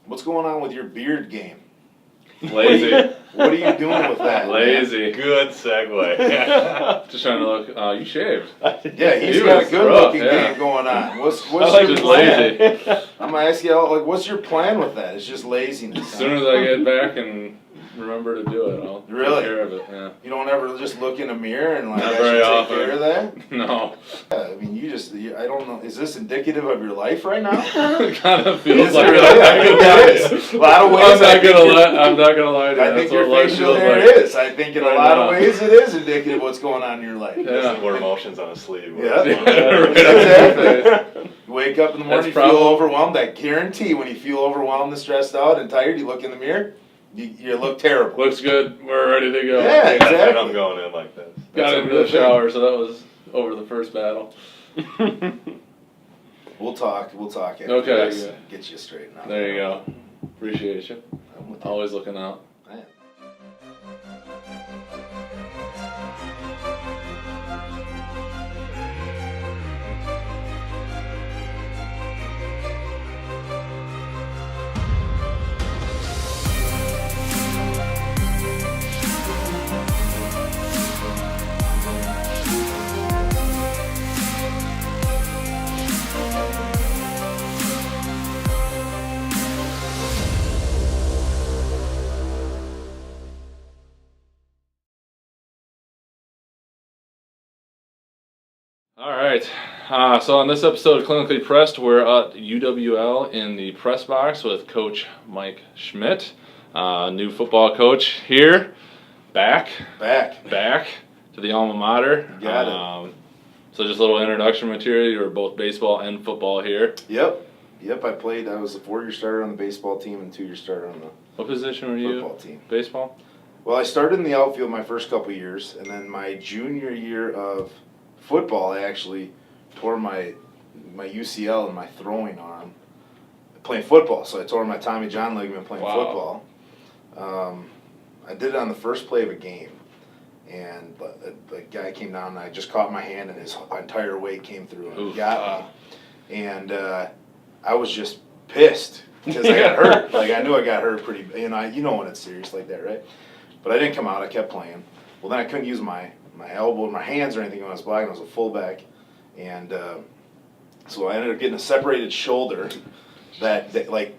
What's going on with your beard game? Lazy. What are you doing with that? Lazy. Good segue. Just trying to look. You shaved. Yeah, he's He got was a good rough, looking yeah. game going on. What's like your just plan? lazy. I'm gonna ask you, like, what's your plan with that? It's just laziness. As soon as I get back and remember to do it, I'll Really? take care of it. Yeah. You don't ever just look in a mirror and like, Not I very should often. take care of that? No. Yeah, I mean, I don't know. Is this indicative of your life right now? It kind of feels Is like it really? I think it is. A lot of ways. I'm not gonna lie to you. I think That's your what life facial feels hair like. is. I think in a Right lot of now. ways it is indicative of what's going on in your life. Yeah. More emotions on a sleeve. Yeah. Exactly. You wake up in the morning, you That's feel probably- overwhelmed. I guarantee when you feel overwhelmed and stressed out and tired, you look in the mirror, you look terrible. Looks good. We're ready to go. Yeah, That's why exactly. I'm going in like this. Got That's a into real the shower, so that was over the first battle. We'll talk after Okay, this. good. Get you straightened out. There you go. Appreciate you. I'm with you. Always looking out. I am. All right. So on this episode of Clinically Pressed, we're at UWL in the press box with Coach Mike Schmidt, new football coach here, back to the alma mater. You got it. So just a little introduction material. You were both baseball and football here. Yep. I was a 4-year starter on the baseball team and 2-year starter on the What position were you? football team. Baseball? Well, I started in the outfield my first couple years, and then my junior year of football, I actually tore my UCL in my throwing arm playing football. So I tore my Tommy John ligament playing Wow. football. I did it on the first play of a game, and the guy came down, and I just caught my hand, and his entire weight came through and Oof. got me. And I was just pissed because I got hurt. Like, I knew I got hurt pretty, you know when it's serious like that, right? But I didn't come out. I kept playing. Well, then I couldn't use my elbow, my hands or anything when I was blocking. I was a fullback. And so I ended up getting a separated shoulder that like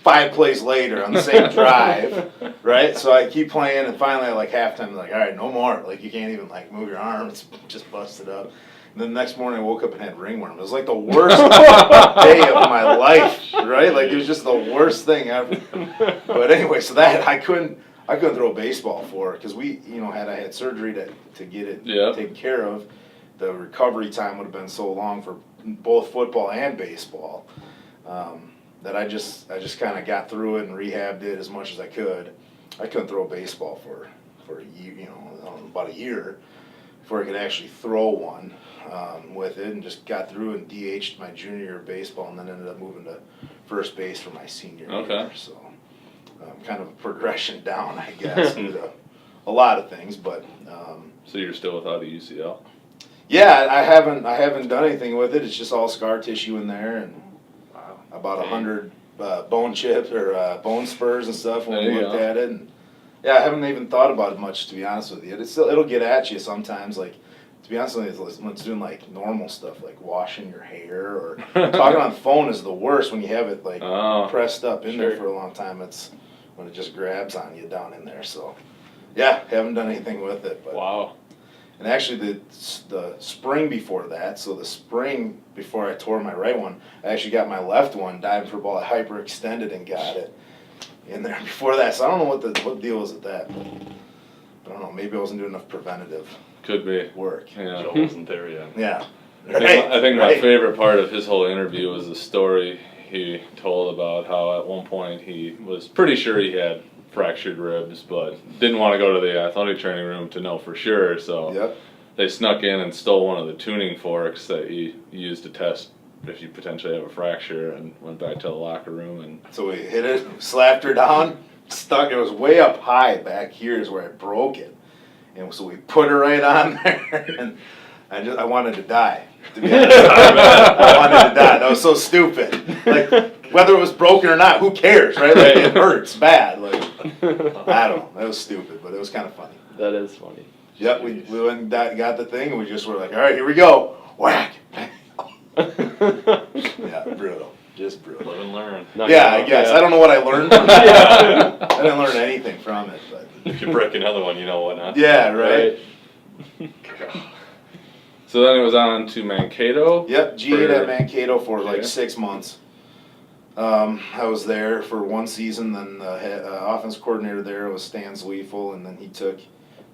5 plays later on the same drive, right? So I keep playing, and finally at like halftime, like, all right, no more. Like, you can't even like move your arm. It's just busted up. And then the next morning I woke up and had ringworm. It was like the worst day of my life, right? Like, it was just the worst thing ever. But anyway, so that I couldn't throw a baseball for it because I had surgery to get it taken care of. The recovery time would have been so long for both football and baseball that I just kind of got through it and rehabbed it as much as I could. I couldn't throw a baseball for a year, about a year before I could actually throw one with it, and just got through and DH'd my junior year of baseball, and then ended up moving to first base for my senior year. So kind of a progression down, I guess, due to a lot of things, but. So you're still without a UCL? Yeah, I haven't done anything with it. It's just all scar tissue in there, and about 100 bone chips or bone spurs and stuff when we looked at it. And yeah, I haven't even thought about it much, to be honest with you. It'll get at you sometimes. Like, to be honest with you, when it's doing like normal stuff, like washing your hair or talking on the phone is the worst when you have it like pressed up in there for a long time. It's when it just grabs on you down in there. So yeah, haven't done anything with it. But. Wow. And actually, the spring before that, so the spring before I tore my right one, I actually got my left one, diving for a ball, I hyperextended and got it in there before that. So I don't know what the deal was with that, but I don't know. Maybe I wasn't doing enough preventative Could be. work. Yeah. Joe wasn't there yet. Yeah. I think my favorite part of his whole interview was the story he told about how at one point he was pretty sure he had fractured ribs, but didn't want to go to the athletic training room to know for sure, so they snuck in and stole one of the tuning forks that he used to test if you potentially have a fracture, and went back to the locker room. And so we hit it, slapped her down, stuck. It was way up high back here is where I broke it, and so we put her right on there, and I wanted to die. To be honest, I wanted to die. That was so stupid. Like, Whether it was broken or not, who cares, right? Like, it hurts bad. Like, I don't know. That was stupid, but it was kind of funny. That is funny. Yep, we went and got the thing, and we just were like, all right, here we go. Whack. Yeah, brutal. Just brutal. Live and learn. Yeah, I guess. I don't know what I learned from it. I didn't learn anything from it. But. If you break another one, you know what, huh? Yeah, right. So then it was on to Mankato. Yep, G8 for- at Mankato for like Okay. 6 months. I was there for 1 season, then the offense coordinator there was Stan Zweifel, and then he took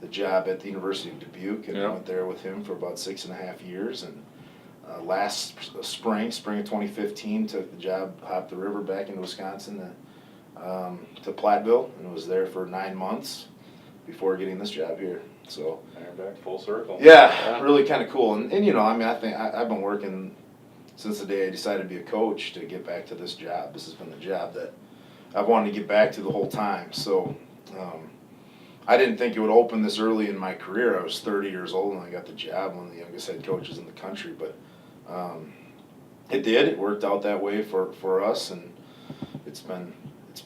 the job at the University of Dubuque, and I Yeah. went there with him for about 6.5 years. And last spring of 2015, took the job, hopped the river back into Wisconsin to Platteville, and was there for 9 months before getting this job here. So They're back full circle. yeah, really kind of cool. And you know, I mean, I think I've been working since the day I decided to be a coach to get back to this job. This has been the job that I've wanted to get back to the whole time. So I didn't think it would open this early in my career. I was 30 years old when I got the job, one of the youngest head coaches in the country. But it did. It worked out that way for us, and it's been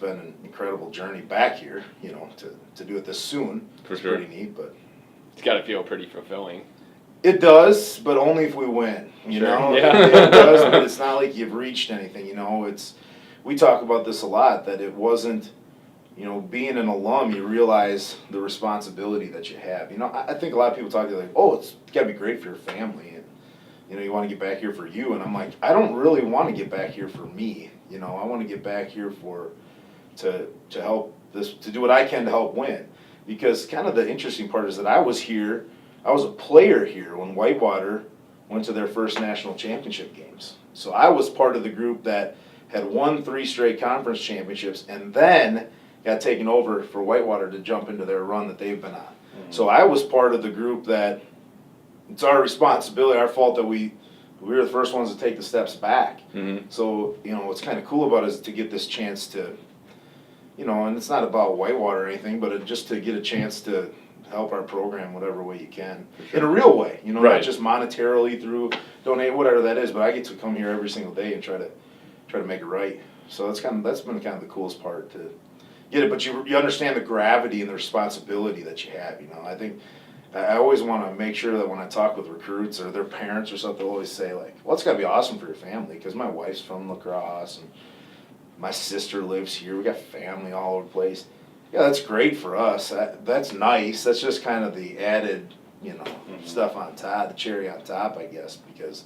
an incredible journey back here. You know, to do it this soon. For It's sure. pretty neat, but. It's got to feel pretty fulfilling. It does, but only if we win. You Sure. know, Yeah. it does, but it's not like you've reached anything. You know, we talk about this a lot, that it wasn't. You know, being an alum, you realize the responsibility that you have. You know, I think a lot of people talk to you like, oh, it's got to be great for your family, and you know, you want to get back here for you. And I'm like, I don't really want to get back here for me. You know, I want to get back here to help to do what I can to help win. Because kind of the interesting part is that I was a player here when Whitewater went to their first national championship games. So I was part of the group that had won 3 straight conference championships and then got taken over for Whitewater to jump into their run that they've been on. Mm-hmm. So I was part of the group that it's our responsibility, our fault that we were the first ones to take the steps back. Mm-hmm. So, you know, what's kind of cool about it is to get this chance to, you know, and it's not about Whitewater or anything, but just to get a chance to help our program whatever way you can. In a real way, you know, Right. not just monetarily through donate, whatever that is, but I get to come here every single day and try to make it right. So that's been kind of the coolest part to get it, but you understand the gravity and the responsibility that you have, you know. I think I always want to make sure that when I talk with recruits or their parents or something, they'll always say like, well, it's got to be awesome for your family, because my wife's from La Crosse and my sister lives here. We got family all over the place. Yeah, that's great for us. That's nice. That's just kind of the added, you know, stuff on top, the cherry on top, I guess, because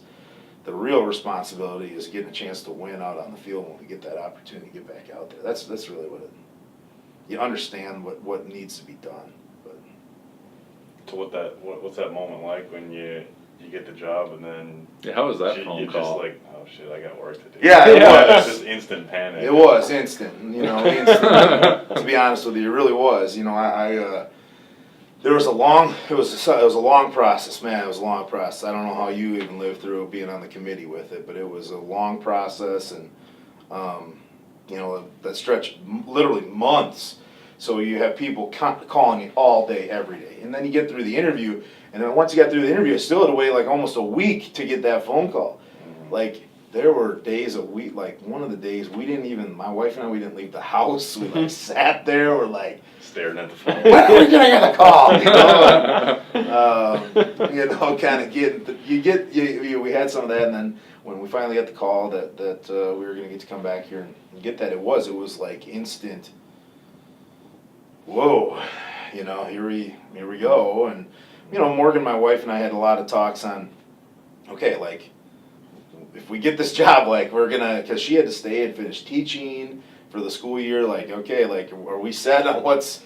the real responsibility is getting a chance to win out on the field when we get that opportunity to get back out there. That's really what you understand what needs to be done. But So what's that moment like when you get the job and then Yeah, how was that you're phone just call? like, oh shit, I got work to do. yeah, it It's was. just instant panic. It was instant, you know, instant. To be honest with you, it really was. You know, there was a long process, man. It was a long process. I don't know how you even lived through being on the committee with it, but it was a long process, and you know, that stretched literally months. So you have people calling you all day, every day, and then you get through the interview, and then once you got through the interview, I still had to wait like almost a week to get that phone call. Like, there were days like one of the days my wife and I, we didn't leave the house. We like sat there, we're like, Staring at the phone. when are we gonna get a call? You know, kind of we had some of that, and then when we finally got the call that we were gonna get to come back here and get that, it was like instant. Whoa, you know, here we go, and you know, Morgan, my wife, and I had a lot of talks on, okay, like, if we get this job, like, we're gonna, because she had to stay and finish teaching for the school year, like, okay, like, are we set on what's,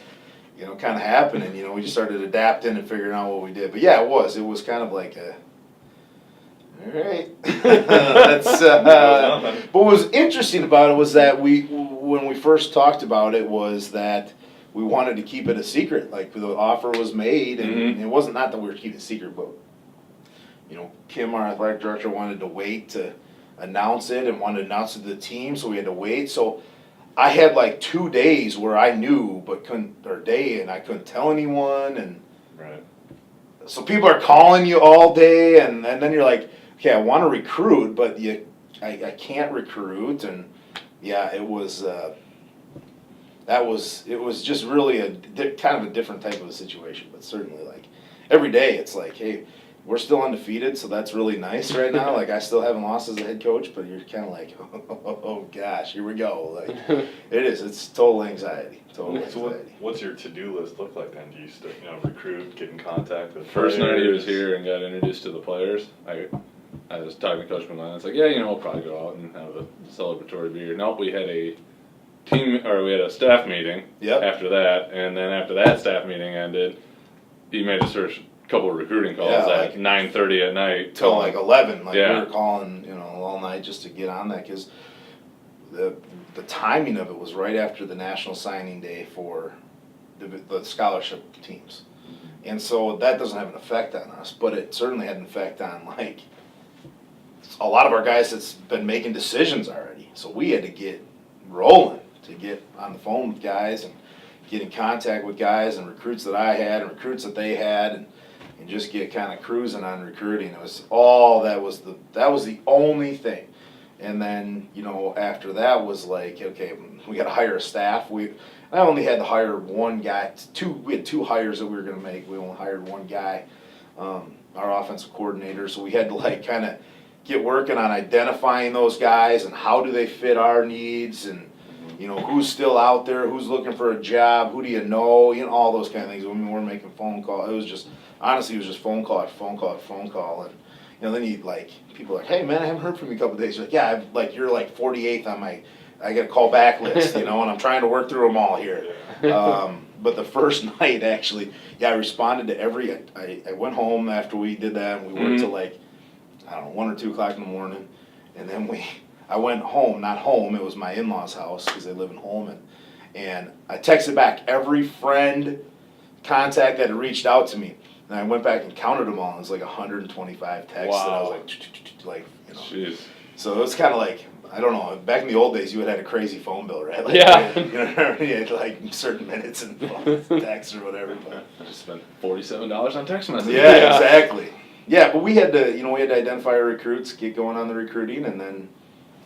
you know, kind of happening? You know, we just started adapting and figuring out what we did. But yeah, it was kind of like all right. That's, but what was interesting about it was that when we first talked about it, was that we wanted to keep it a secret. Like, the offer was made, and it wasn't not that we were keeping it secret, but you know, Kim, our athletic director, wanted to wait to announce it and wanted to announce it to the team, so we had to wait. So I had like 2 days where I knew, but and I couldn't tell anyone, and Right. so people are calling you all day, and then you're like, okay, I want to recruit, but I can't recruit, and yeah, it was just really kind of a different type of a situation, but certainly like every day it's like, hey, we're still undefeated, so that's really nice right now. Like I still haven't lost as a head coach, but you're kind of like, oh gosh, here we go. Like it's total anxiety, total So anxiety. what's your to-do list look like then? Do you still, recruit, get in contact with First night he was players? here and got introduced to the players, I was talking to Coach Schmidt. It's like, yeah, we'll probably go out and have a celebratory beer. Nope, we had a staff meeting Yep. after that, and then after that staff meeting ended, he made a couple of recruiting calls Yeah, at like 9:30 at night Till like 11, like Yeah. we were calling, all night just to get on that because the timing of it was right after the national signing day for the scholarship teams, and so that doesn't have an effect on us, but it certainly had an effect on like a lot of our guys that's been making decisions already. So we had to get rolling to get on the phone with guys and get in contact with guys and recruits that I had and recruits that they had and just get kind of cruising on recruiting. It was all that was the only thing. And then, after that was like, okay, we got to hire a staff. I only had to hire one guy. We had two hires that we were going to make. We only hired one guy, our offensive coordinator. So we had to like kind of get working on identifying those guys and how do they fit our needs and who's still out there, who's looking for a job, who do you know, all those kind of things. When we were making phone calls, it was just phone call after phone call after phone call, and then you like people are like, hey man, I haven't heard from you in a couple of days. You're like, yeah, you're like 48th on my I got a call back list, and I'm trying to work through them all here. But the first night actually, I responded to every. I went home after we did that, and we worked till like 1 or 2 o'clock in the morning, and then I went home, not home, it was my in-laws' house because they live in Holman, and I texted back every friend, contact that had reached out to me, and I went back and counted them all, and it was like 125 texts, and I was like, Jeez. So it was kind of like, I don't know, back in the old days, you had a crazy phone bill, right? Like, Yeah. You had like certain minutes and texts or whatever, but. I just spent $47 on text messages. Yeah, exactly. Yeah, but we had to identify our recruits, get going on the recruiting, and then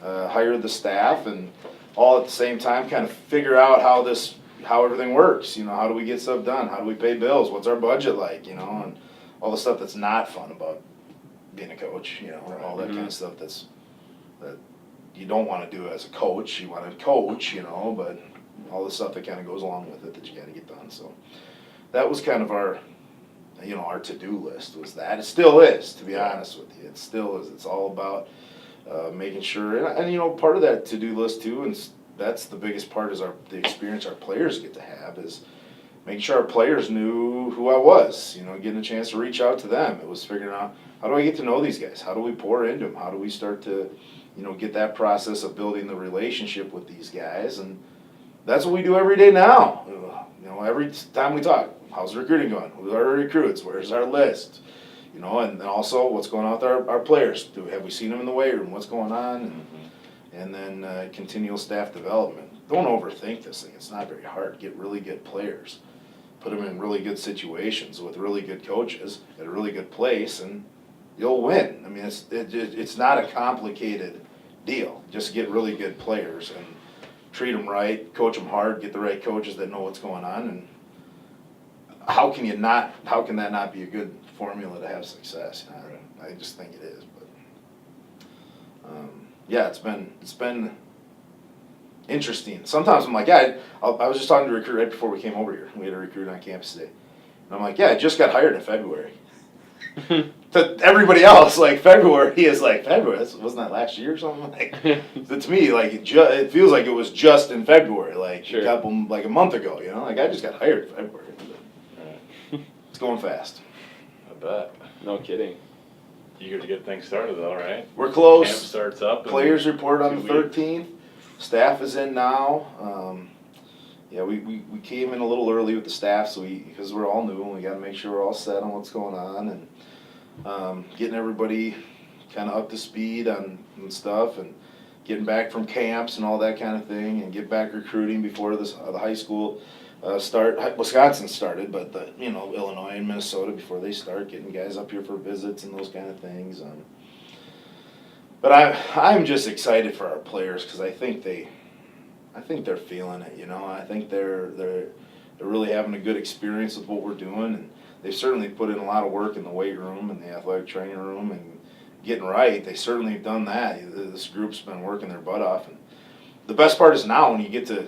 hire the staff, and all at the same time kind of figure out how everything works. How do we get stuff done? How do we pay bills? What's our budget like? And all the stuff that's not fun about being a coach. All that kind of stuff that you don't want to do as a coach. You want to coach, but all the stuff that kind of goes along with it that you got to get done. So that was kind of our to-do list was that. It still is, to be honest with you. It still is. It's all about making sure, and part of that to-do list too, and that's the biggest part is the experience our players get to have is making sure our players knew who I was, getting a chance to reach out to them. It was figuring out, how do I get to know these guys? How do we pour into them? How do we start to, get that process of building the relationship with these guys? And that's what we do every day now. Every time we talk, how's recruiting going? Who are our recruits? Where's our list? And also what's going on with our players? Have we seen them in the weight room? What's going on? And then continual staff development. Don't overthink this thing. It's not very hard. Get really good players. Put them in really good situations with really good coaches at a really good place, and you'll win. I mean, it's not a complicated deal. Just get really good players and treat them right, coach them hard, get the right coaches that know what's going on, and how can that not be a good formula to have success? I just think it is. But it's been interesting. Sometimes I'm like, I was just talking to a recruit right before we came over here. We had a recruit on campus today, and I'm like, I just got hired in February. To everybody else, like February is like February. Wasn't that last year or something? To me, like it feels like it was just in February, like a month ago. Like I just got hired in February. It's going fast. I bet. No kidding. Eager to get things started though, right? We're close. Camp starts up. Players report on the 2 weeks. 13th. Staff is in now. We came in a little early with the staff, so because we're all new and we got to make sure we're all set on what's going on and getting everybody kind of up to speed on stuff and getting back from camps and all that kind of thing and get back recruiting before the high school start. Wisconsin started, but Illinois and Minnesota before they start getting guys up here for visits and those kind of things. But I'm just excited for our players because I think I think they're feeling it. I think they're really having a good experience with what we're doing, and they've certainly put in a lot of work in the weight room and the athletic training room and getting right. They certainly have done that. This group's been working their butt off, and the best part is now when you get to,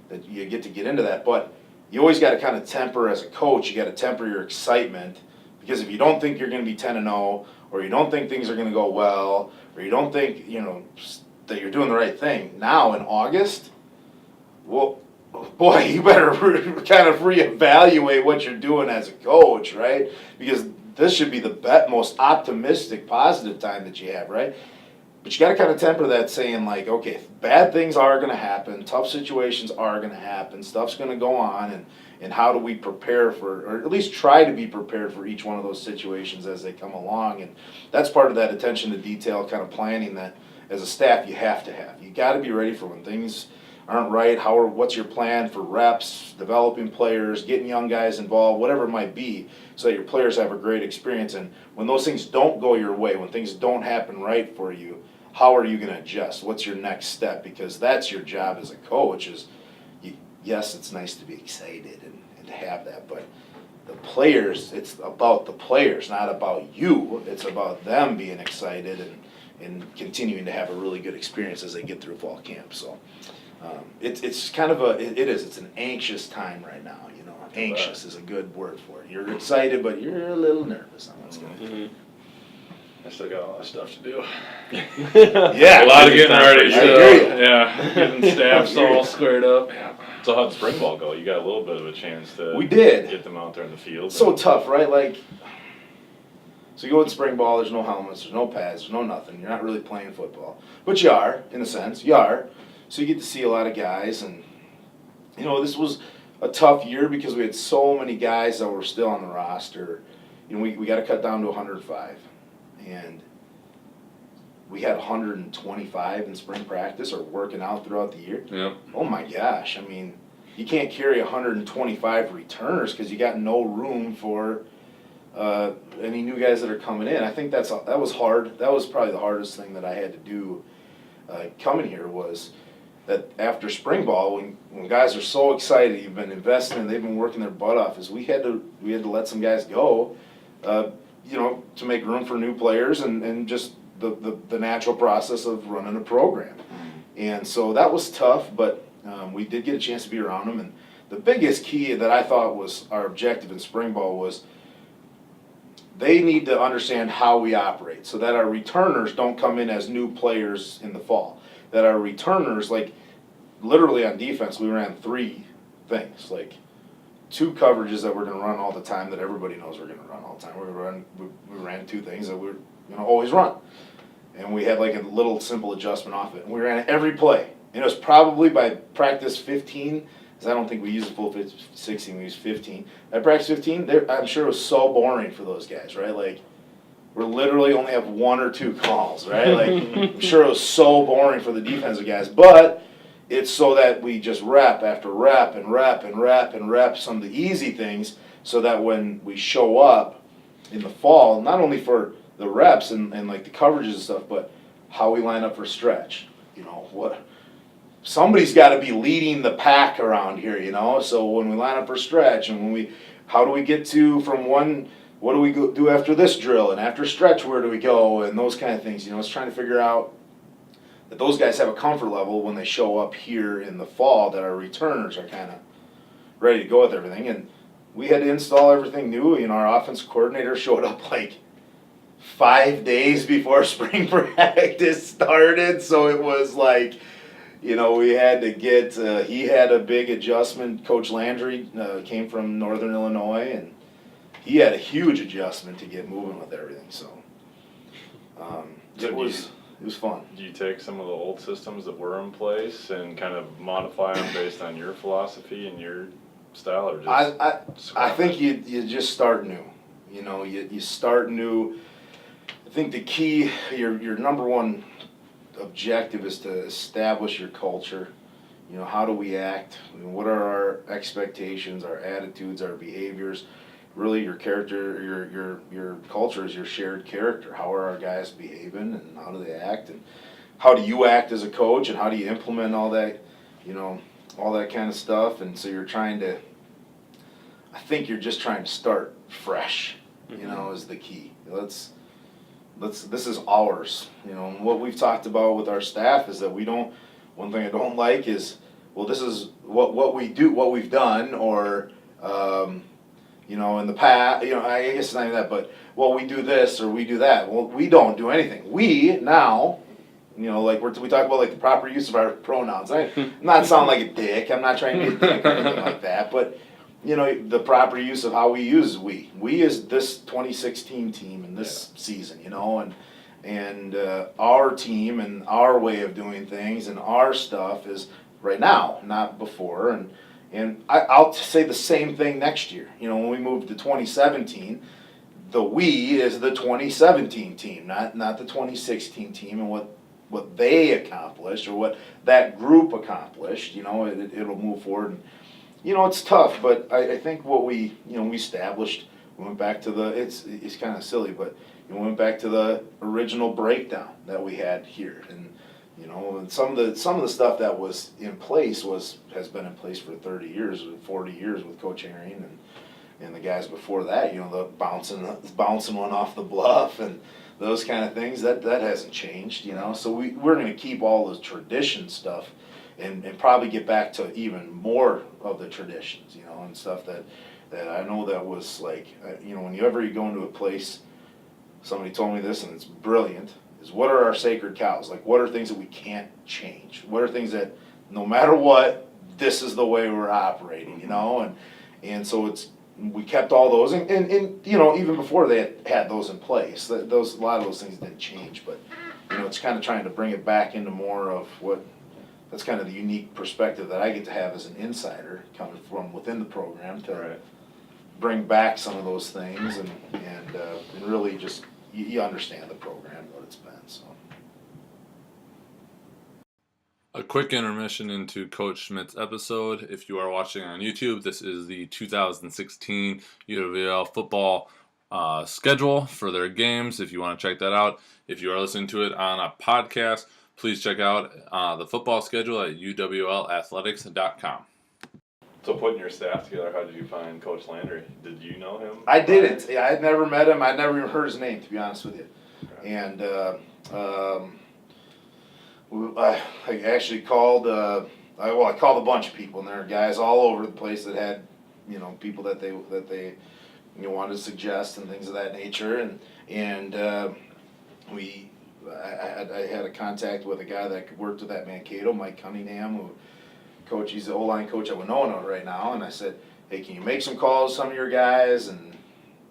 that you get to get into that. But you always got to kind of temper as a coach. You got to temper your excitement, because if you don't think you're going to be 10-0, or you don't think things are going to go well, or you don't think that you're doing the right thing now in August, well, boy, you better kind of reevaluate what you're doing as a coach, right? Because this should be the most optimistic, positive time that you have, right? But you got to kind of temper that, saying like, okay, bad things are going to happen, tough situations are going to happen, stuff's going to go on, and how do we prepare for, or at least try to be prepared for each one of those situations as they come along. And that's part of that attention to detail kind of planning that as a staff you have to have. You got to be ready for when things aren't right. What's your plan for reps, developing players, getting young guys involved, whatever it might be, so that your players have a great experience. And when those things don't go your way, when things don't happen right for you, how are you going to adjust? What's your next step? Because that's your job as a coach. Yes, it's nice to be excited and to have that, but the players, it's about the players, not about you. It's about them being excited and continuing to have a really good experience as they get through fall camp. So it's kind of it's an anxious time right now. Anxious is a good word for it. You're excited, but you're a little nervous on what's going to happen. I still got a lot of stuff to do. Yeah, A lot of getting ready. I So, hear you. yeah, getting staffs all squared up. Yeah. So how'd spring ball go? You got a little bit of a chance to We did. get them out there in the field. So tough, right? Like, so you go in spring ball, there's no helmets, there's no pads, there's no nothing. You're not really playing football. But you are, in a sense, you are. So you get to see a lot of guys, and, this was a tough year because we had so many guys that were still on the roster. We got to cut down to 105. And we had 125 in spring practice or working out throughout the year. Yeah. Oh my gosh. I mean, you can't carry 125 returners because you got no room for any new guys that are coming in. I think that was hard. That was probably the hardest thing that I had to do coming here, was that after spring ball, when guys are so excited, you've been investing and they've been working their butt off, is we had to let some guys go, to make room for new players and just the natural process of running a program. And so that was tough, but we did get a chance to be around them. And the biggest key that I thought was our objective in spring ball was they need to understand how we operate so that our returners don't come in as new players in the fall. That our returners, like literally on defense, we ran 3 things, like 2 coverages that we're going to run all the time that everybody knows we're going to run all the time. We ran 2 things that we're going to always run. And we had like a little simple adjustment off it. And we ran it every play. And it was probably by practice 15, because I don't think we used the full 16, we used 15. At practice 15, I'm sure it was so boring for those guys, right? Like, we're literally only have 1 or 2 calls, right? Like, I'm sure it was so boring for the defensive guys. But it's so that we just rep after rep and rep and rep and rep some of the easy things, so that when we show up in the fall, not only for the reps and like the coverages and stuff, but how we line up for stretch. Somebody's got to be leading the pack around here, So when we line up for stretch, and how do we get to from one, what do we do after this drill, and after stretch, where do we go, and those kind of things. It's trying to figure out that those guys have a comfort level when they show up here in the fall, that our returners are kind of ready to go with everything. And we had to install everything new. Our offense coordinator showed up like 5 days before spring practice started, so it was like, we had to get, he had a big adjustment. Coach Landry came from Northern Illinois, and he had a huge adjustment to get moving with everything. So it was fun. Do you take some of the old systems that were in place and kind of modify them based on your philosophy and your style, or just? I think you just start new. You start new. I think the key, your number one objective is to establish your culture. How do we act? What are our expectations, our attitudes, our behaviors? Really, your character, your culture is your shared character. How are our guys behaving, and how do they act? And how do you act as a coach and how do you implement all that, all that kind of stuff. And so I think you're just trying to start fresh, is the key. This is ours, and what we've talked about with our staff is that one thing I don't like is, well, this is what we do, what we've done, or, in the past, I guess it's not even that, but, well, we do this or we do that. Well, we don't do anything. We now, like we talk about like the proper use of our pronouns. I'm not sounding like a dick. I'm not trying to be a dick or anything like that, but, the proper use of how we use we. We is this 2016 team in this season, and our team and our way of doing things and our stuff is right now, not before. And I'll say the same thing next year. When we move to 2017, the we is the 2017 team, not the 2016 team, and what they accomplished or what that group accomplished. It'll move forward. And, it's tough, but I think what we established, we went back to it's kind of silly, but we went back to the original breakdown that we had here. And, and some of the stuff that was in place has been in place for 30 years, 40 years with Coach Herring and the guys before that, the bouncing one off the bluff and those kind of things, that hasn't changed, So we're going to keep all the tradition stuff and probably get back to even more of the traditions, and stuff that I know that was like, whenever you go into a place, somebody told me this and it's brilliant, is what are our sacred cows? Like, what are things that we can't change? What are things that no matter what, this is the way we're operating, and so we kept all those, and even before they had those in place, a lot of those things didn't change, but it's kind of trying to bring it back into more of that's kind of the unique perspective that I get to have as an insider coming from within the program to bring back some of those things and really just you understand the program, what it's been. So. A quick intermission into Coach Schmidt's episode. If you are watching on YouTube, this is the 2016 UWL Football schedule for their games, if you want to check that out. If you are listening to it on a podcast, please check out the football schedule at uwlathletics.com. So putting your staff together, how did you find Coach Landry? Did you know him? I didn't. I had never met him. I'd never even heard his name, to be honest with you. And I actually called. I called a bunch of people, and there are guys all over the place that had, people that they wanted to suggest and things of that nature. And I had a contact with a guy that worked with that Mankato, Mike Cunningham, he's the O-line coach at Winona right now, and I said, hey, can you make some calls to some of your guys and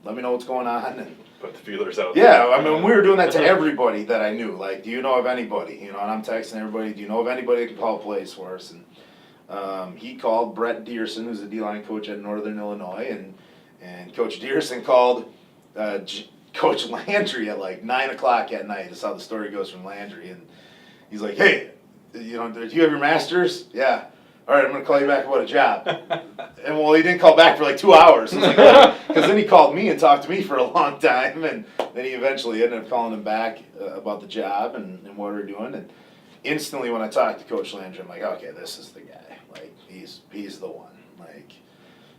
let me know what's going on? And put the feelers out. Yeah, I mean, we were doing that to everybody that I knew. Like, do you know of anybody? And I'm texting everybody, do you know of anybody that can call plays for us? And he called Brett Dearson, who's the D-line coach at Northern Illinois, and Coach Dearson called Coach Landry at like 9 o'clock at night. That's how the story goes from Landry. And he's like, hey, do you have your master's? Yeah. All right, I'm going to call you back about a job. And well, he didn't call back for like 2 hours. Because then he called me and talked to me for a long time. And then he eventually ended up calling him back about the job and what we're doing. And instantly when I talked to Coach Landry, I'm like, okay, this is the guy. Like, he's the one. Like,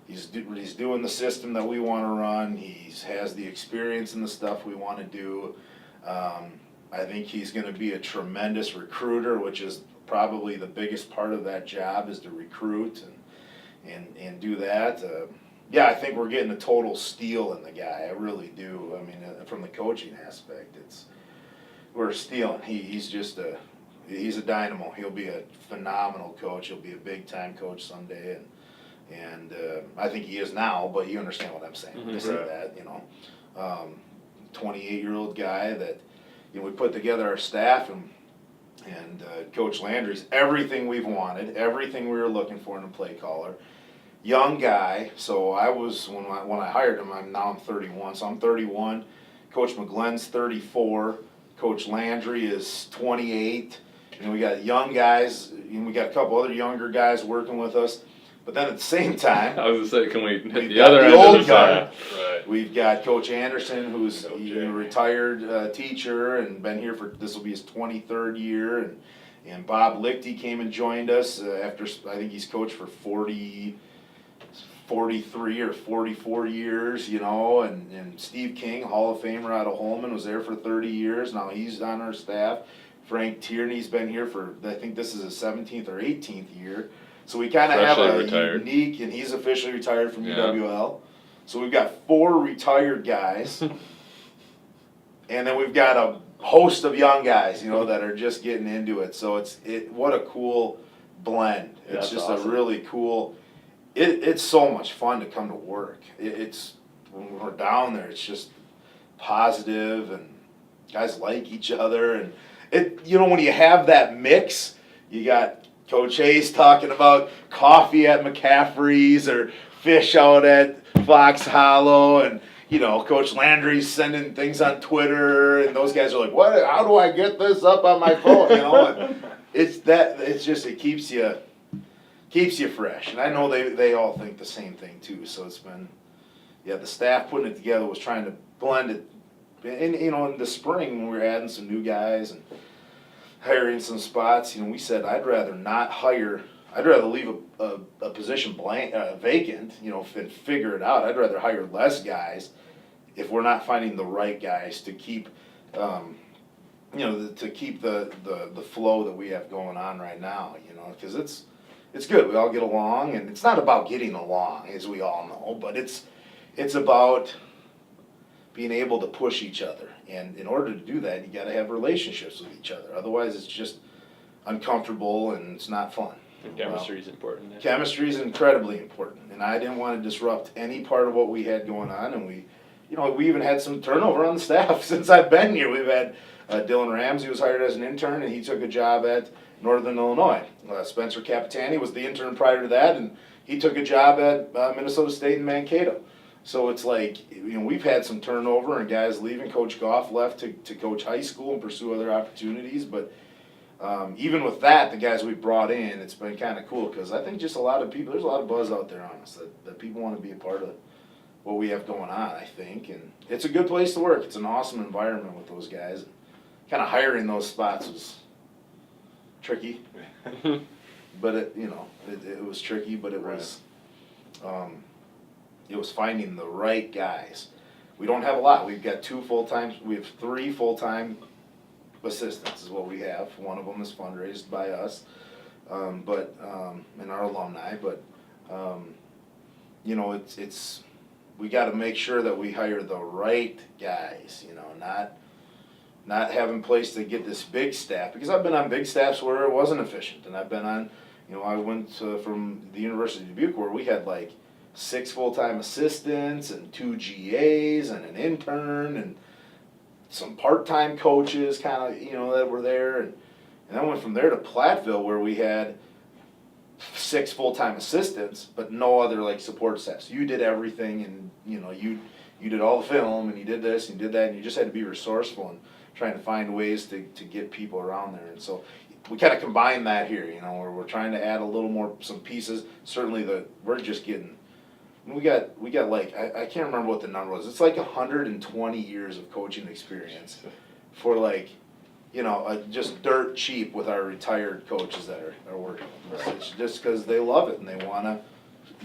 he's doing the system that we want to run. He has the experience in the stuff we want to do. I think he's going to be a tremendous recruiter, which is probably the biggest part of that job, is to recruit and do that. Yeah, I think we're getting a total steal in the guy. I really do. I mean, from the coaching aspect, we're stealing. He's a dynamo. He'll be a phenomenal coach. He'll be a big time coach someday, and I think he is now. But you understand what I'm saying when I say that, 28-year-old guy that we put together our staff and Coach Landry's everything we've wanted, everything we were looking for in a play caller. Young guy, so I was when I hired him. I'm 31, so I'm 31. Coach McGlenn's 34. Coach Landry is 28. And we got young guys, and we got a couple other younger guys working with us. But then at the same time, I was gonna say, can we hit we've the got other the end of old the guard. Right. We've got Coach Anderson, who's Coach a retired teacher and been here for, this will be his 23rd year. And Bob Lichty came and joined us after, I think he's coached for 43 or 44 years, you know. And Steve King, Hall of Famer out of Holman, was there for 30 years. Now he's on our staff. Frank Tierney's been here for, I think this is his 17th or 18th year. So we kind of have Officially a retired. unique, and he's officially retired from Yeah. UWL. So we've got 4 retired guys, and then we've got a host of young guys, you know, that are just getting into it. So what a cool blend. It's That's just awesome. a really cool. It's so much fun to come to work. It's when we're down there, it's just positive, and guys like each other, and you know, when you have that mix, you got Coach Hayes talking about coffee at McCaffrey's or fish out at Fox Hollow, and you know, Coach Landry's sending things on Twitter, and those guys are like, "What? How do I get this up on my phone?" You know, and it keeps you fresh, and I know they all think the same thing too. So it's been, the staff putting it together was trying to blend it, and you know, in the spring when we were adding some new guys and hiring some spots, you know, we said I'd rather leave a position vacant, you know, and figure it out. I'd rather hire less guys if we're not finding the right guys to keep, you know, to keep the flow that we have going on right now, you know, because it's good. We all get along, and it's not about getting along, as we all know, but it's about being able to push each other. And in order to do that, you got to have relationships with each other. Otherwise, it's just uncomfortable and it's not fun. Chemistry is important. Chemistry is incredibly important, and I didn't want to disrupt any part of what we had going on. And we even had some turnover on the staff since I've been here. We've had Dylan Ramsey was hired as an intern, and he took a job at Northern Illinois. Spencer Capitani was the intern prior to that, and he took a job at Minnesota State in Mankato. So it's like, you know, we've had some turnover and guys leaving. Coach Goff left to coach high school and pursue other opportunities. But even with that, the guys we brought in, it's been kind of cool because I think just there's a lot of buzz out there on us that people want to be a part of what we have going on, I think. And it's a good place to work. It's an awesome environment with those guys. Kind of hiring those spots was tricky. But it was tricky, but it was finding the right guys. We don't have a lot. We've got 3 full-time assistants is what we have. One of them is fundraised by us, and our alumni. But you know, we got to make sure that we hire the right guys. You know, not have in place to get this big staff, because I've been on big staffs where it wasn't efficient, and I've been on. You know, I went from the University of Dubuque where we had like 6 full-time assistants and 2 GAs and an intern and some part-time coaches kind of, you know, that were there. And I went from there to Platteville where we had 6 full-time assistants but no other like support staff. So you did everything, and you know, you did all the film, and you did this and you did that, and you just had to be resourceful and trying to find ways to get people around there. And so we kind of combine that here, you know, where we're trying to add a little more, some pieces. Certainly we're just getting, we got like, I can't remember what the number was. It's like 120 years of coaching experience for like, you know, just dirt cheap with our retired coaches that are working with us. It's just because they love it and they want to,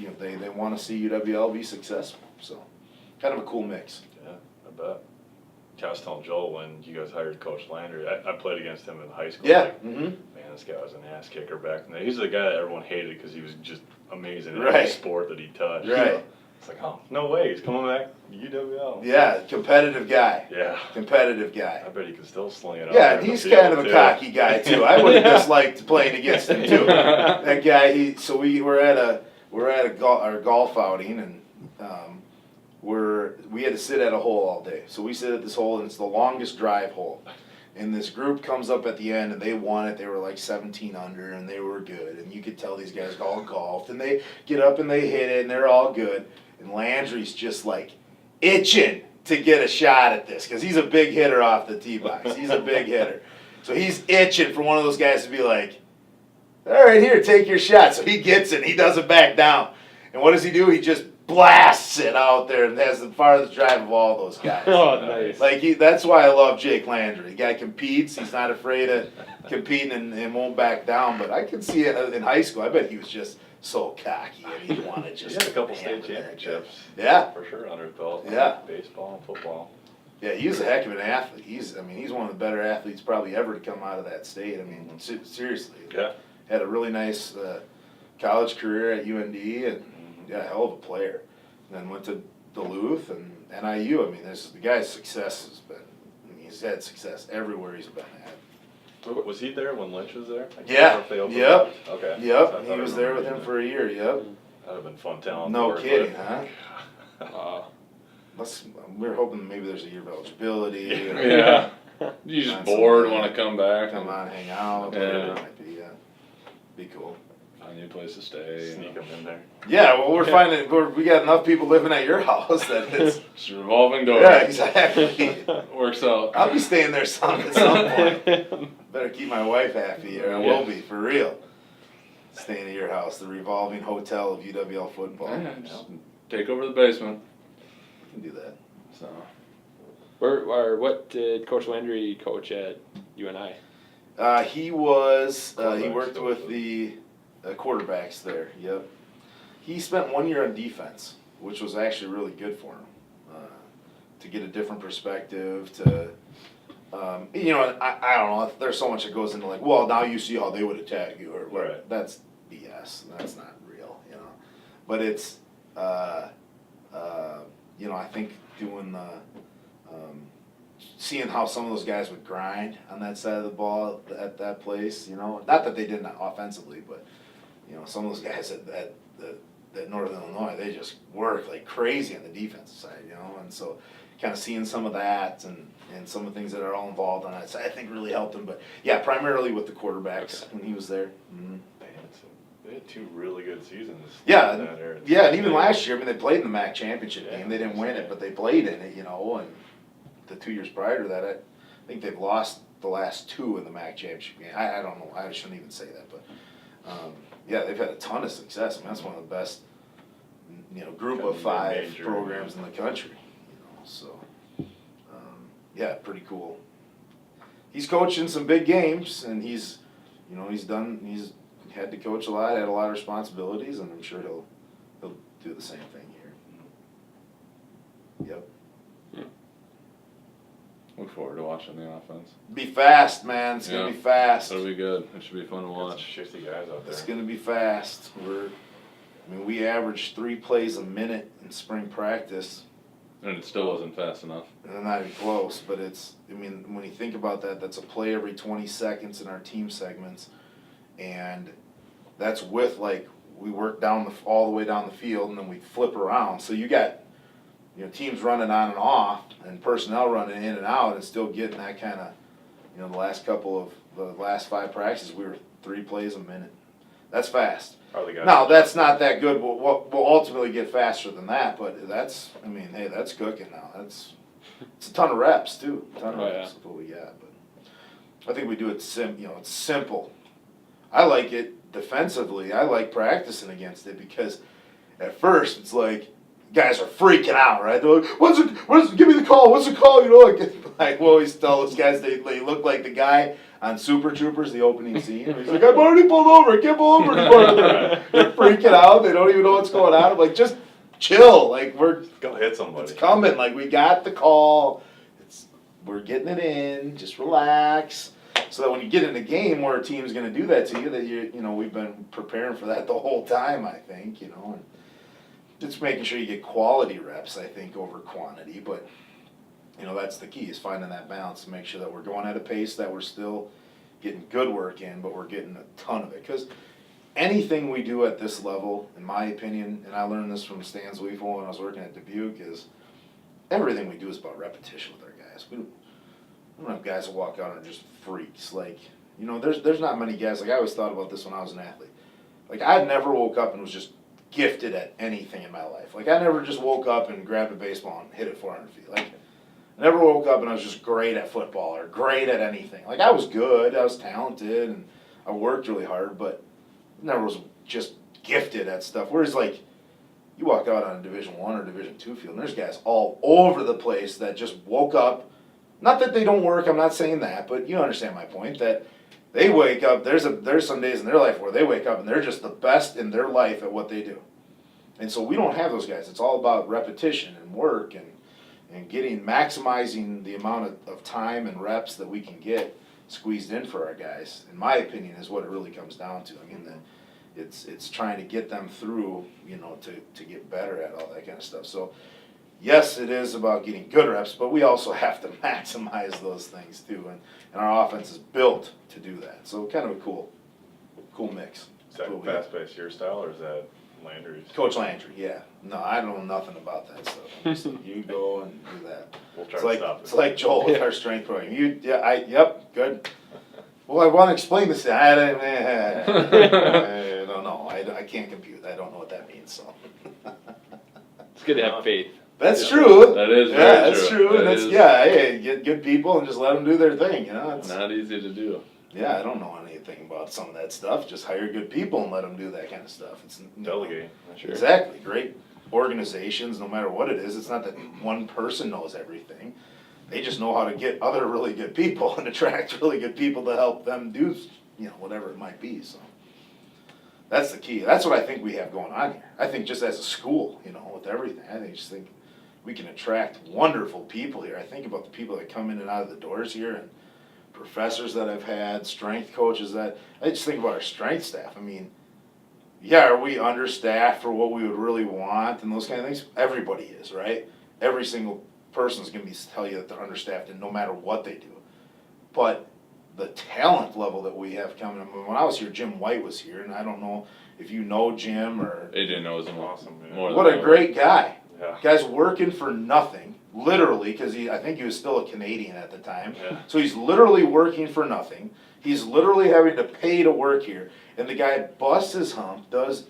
you know, they want to see UWL be successful. So kind of a cool mix. Yeah, I bet. I was telling Joel when you guys hired Coach Landry, I played against him in high school. Yeah. Like, Mm-hmm. man, this guy was an ass kicker back then. He's the guy that everyone hated because he was just amazing in Right. every sport that he touched. Right. It's like, oh, no way, he's coming back to UWL. Yeah, competitive guy. Yeah. Competitive guy. I bet he can still sling it. Yeah, out and there he's in the kind of field, a too. cocky guy too. I would have disliked playing against him too. That guy. We were at our golf outing, and we had to sit at a hole all day. So we sit at this hole, and it's the longest drive hole. And this group comes up at the end, and they won it. They were like 17 under, and they were good. And you could tell these guys all golfed, and they get up and they hit it, and they're all good. And Landry's just like itching to get a shot at this because he's a big hitter off the tee box. He's a big hitter. So he's itching for one of those guys to be like, All right, here, take your shot. So he gets it. He doesn't back down. And what does he do? He just blasts it out there and has the farthest drive of all those guys. Oh, nice. Like that's why I love Jake Landry. The guy competes. He's not afraid of competing and won't back down. But I can see it in high school. I bet he was just so cocky and he wanted He just. had a couple hammer state that championships. Yeah. For sure under his belt. Yeah. Baseball and football. Yeah, he's a heck of an athlete. He's one of the better athletes probably ever to come out of that state. I mean, seriously. Yeah. Had a really nice college career at UND and yeah, hell of a player. And then went to Duluth and NIU. I mean, the guy's success has been. I mean, he's had success everywhere he's been at. Was he there when Lynch was there? I can't Yeah. remember if they opened Yep. up. Okay. So I Yep, thought he I was there with remembered him for a year. Yep. That'd have been fun talent. No to work kidding, with. huh? We're hoping maybe there's a year of eligibility. Or Yeah. You just Find bored, somebody. want to come back. Come on, hang out. Yeah. Whatever it might be. Yeah. Be cool. Find a new place to stay. Sneak them in there. Yeah, well, we got enough people living at your house that it's. Just revolving door. Yeah, exactly. Works out. I'll be staying there at some point. Better keep my wife happy, or I will be, for real. Staying at your house, the revolving hotel of UWL football. Yeah, just take over the basement. You can do that. So What did Coach Landry coach at UNI? He was, he Quarterbacks worked coach. with the quarterbacks there, yep. He spent 1 year on defense, which was actually really good for him. To get a different perspective, to, you know, I don't know, there's so much that goes into like, well, now you see how they would attack you, or Right. That's BS, that's not real, you know. But it's, you know, I think doing the, seeing how some of those guys would grind on that side of the ball at that place, you know, not that they didn't offensively, but, you know, some of those guys at Northern Illinois, they just work like crazy on the defensive side, you know, and so kind of seeing some of that and some of the things that are all involved on that side, I think really helped him, but yeah, primarily with the quarterbacks when he was there. Mm-hmm. They had 2 really good seasons. Yeah, in that era. yeah, and even last year, I mean, they played in the MAC championship game. They didn't win it, but they played in it, you know. And the 2 years prior to that, I think they've lost the last 2 in the MAC championship game. I don't know. I shouldn't even say that, but yeah, they've had a ton of success. I mean, that's one of the best, you know, group of 5 Major. programs in the country. You know, so yeah, pretty cool. He's coaching some big games, and he's had to coach a lot, had a lot of responsibilities, and I'm sure he'll do the same thing here. Yep. look forward to watching the offense. Be fast, man. It's gonna Yeah. be fast. It'll be good. It should be fun to Got watch. some shifty guys out there. It's gonna be fast. We averaged 3 plays a minute in spring practice. And it still wasn't fast enough. And they're not even close, but when you think about that, that's a play every 20 seconds in our team segments. And that's with, like, we work all the way down the field and then we flip around. So you got, you know, teams running on and off and personnel running in and out and still getting that kind of, you know, the last 5 practices, we were 3 plays a minute. That's fast. Are the guys Now, that's not that good. We'll ultimately get faster than that, but that's cooking now. It's a ton of reps, too. A ton of reps is what we got. But I think we do it it's simple. I like it defensively. I like practicing against it because at first it's like guys are freaking out, right? They're like, give me the call, what's the call? You know, like we always tell those guys they look like the guy on Super Troopers, the opening scene. He's like, I've already pulled over, I can't pull over anymore. They're freaking out, they don't even know what's going on. I'm like, just chill, like go hit somebody. it's coming, like we got the call, we're getting it in, just relax. So that when you get in the game where a team's gonna do that to you, that you know, we've been preparing for that the whole time, I think, you know, and just making sure you get quality reps, I think, over quantity, but you know, that's the key, is finding that balance to make sure that we're going at a pace that we're still getting good work in, but we're getting a ton of it. Because anything we do at this level, in my opinion, and I learned this from Stan Zweifel when I was working at Dubuque, is everything we do is about repetition with our guys. We don't have guys that walk out and are just freaks. Like, you know, there's not many guys, like I always thought about this when I was an athlete. Like, I never woke up and was just gifted at anything in my life. Like, I never just woke up and grabbed a baseball and hit it 400 feet. Like, I never woke up and I was just great at football or great at anything. Like, I was good, I was talented, and I worked really hard, but never was just gifted at stuff. Whereas like, you walk out on a Division I or Division II field, and there's guys all over the place that just woke up. Not that they don't work, I'm not saying that, but you understand my point, that they wake up, there's some days in their life where they wake up and they're just the best in their life at what they do. And so we don't have those guys. It's all about repetition and work and maximizing the amount of time and reps that we can get squeezed in for our guys. In my opinion, is what it really comes down to. I mean, it's trying to get them through, to get better at all that kind of stuff. So, yes, it is about getting good reps, but we also have to maximize those things too. And our offense is built to do that. So, kind of a cool mix. Is that fast-paced your style, or is that Landry's? Coach Landry, yeah. No, I don't know nothing about that stuff. So you go and do that. We'll try to stop it. It's like Joel with our strength program. Yep, good. Well, I want to explain this. I don't know. I can't compute. I don't know what that means. So It's good to have faith. that's true. That is very that's true. And hey, get good people and just let them do their thing. It's not easy to do. Yeah, I don't know anything about some of that stuff. Just hire good people and let them do that kind of stuff. It's Delegate. Sure. Exactly. Great organizations, no matter what it is. It's not that one person knows everything. They just know how to get other really good people and attract really good people to help them do, whatever it might be. So that's the key. That's what I think we have going on here. I think just as a school, with everything, I think we can attract wonderful people here. I think about the people that come in and out of the doors here, and professors that I've had, strength coaches I just think about our strength staff. I mean, yeah, are we understaffed for what we would really want and those kind of things? Everybody is, right? Every single person's going to tell you that they're understaffed, and no matter what they do. But the talent level that we have coming, when I was here, Jim White was here, and I don't know if you know Jim or... AJ knows him Awesome, man. more What than a great guy. Yeah. Guy's working for nothing, literally, because I think he was still a Canadian at the time. Yeah. So he's literally working for nothing. He's literally having to pay to work here. And the guy busts his hump, does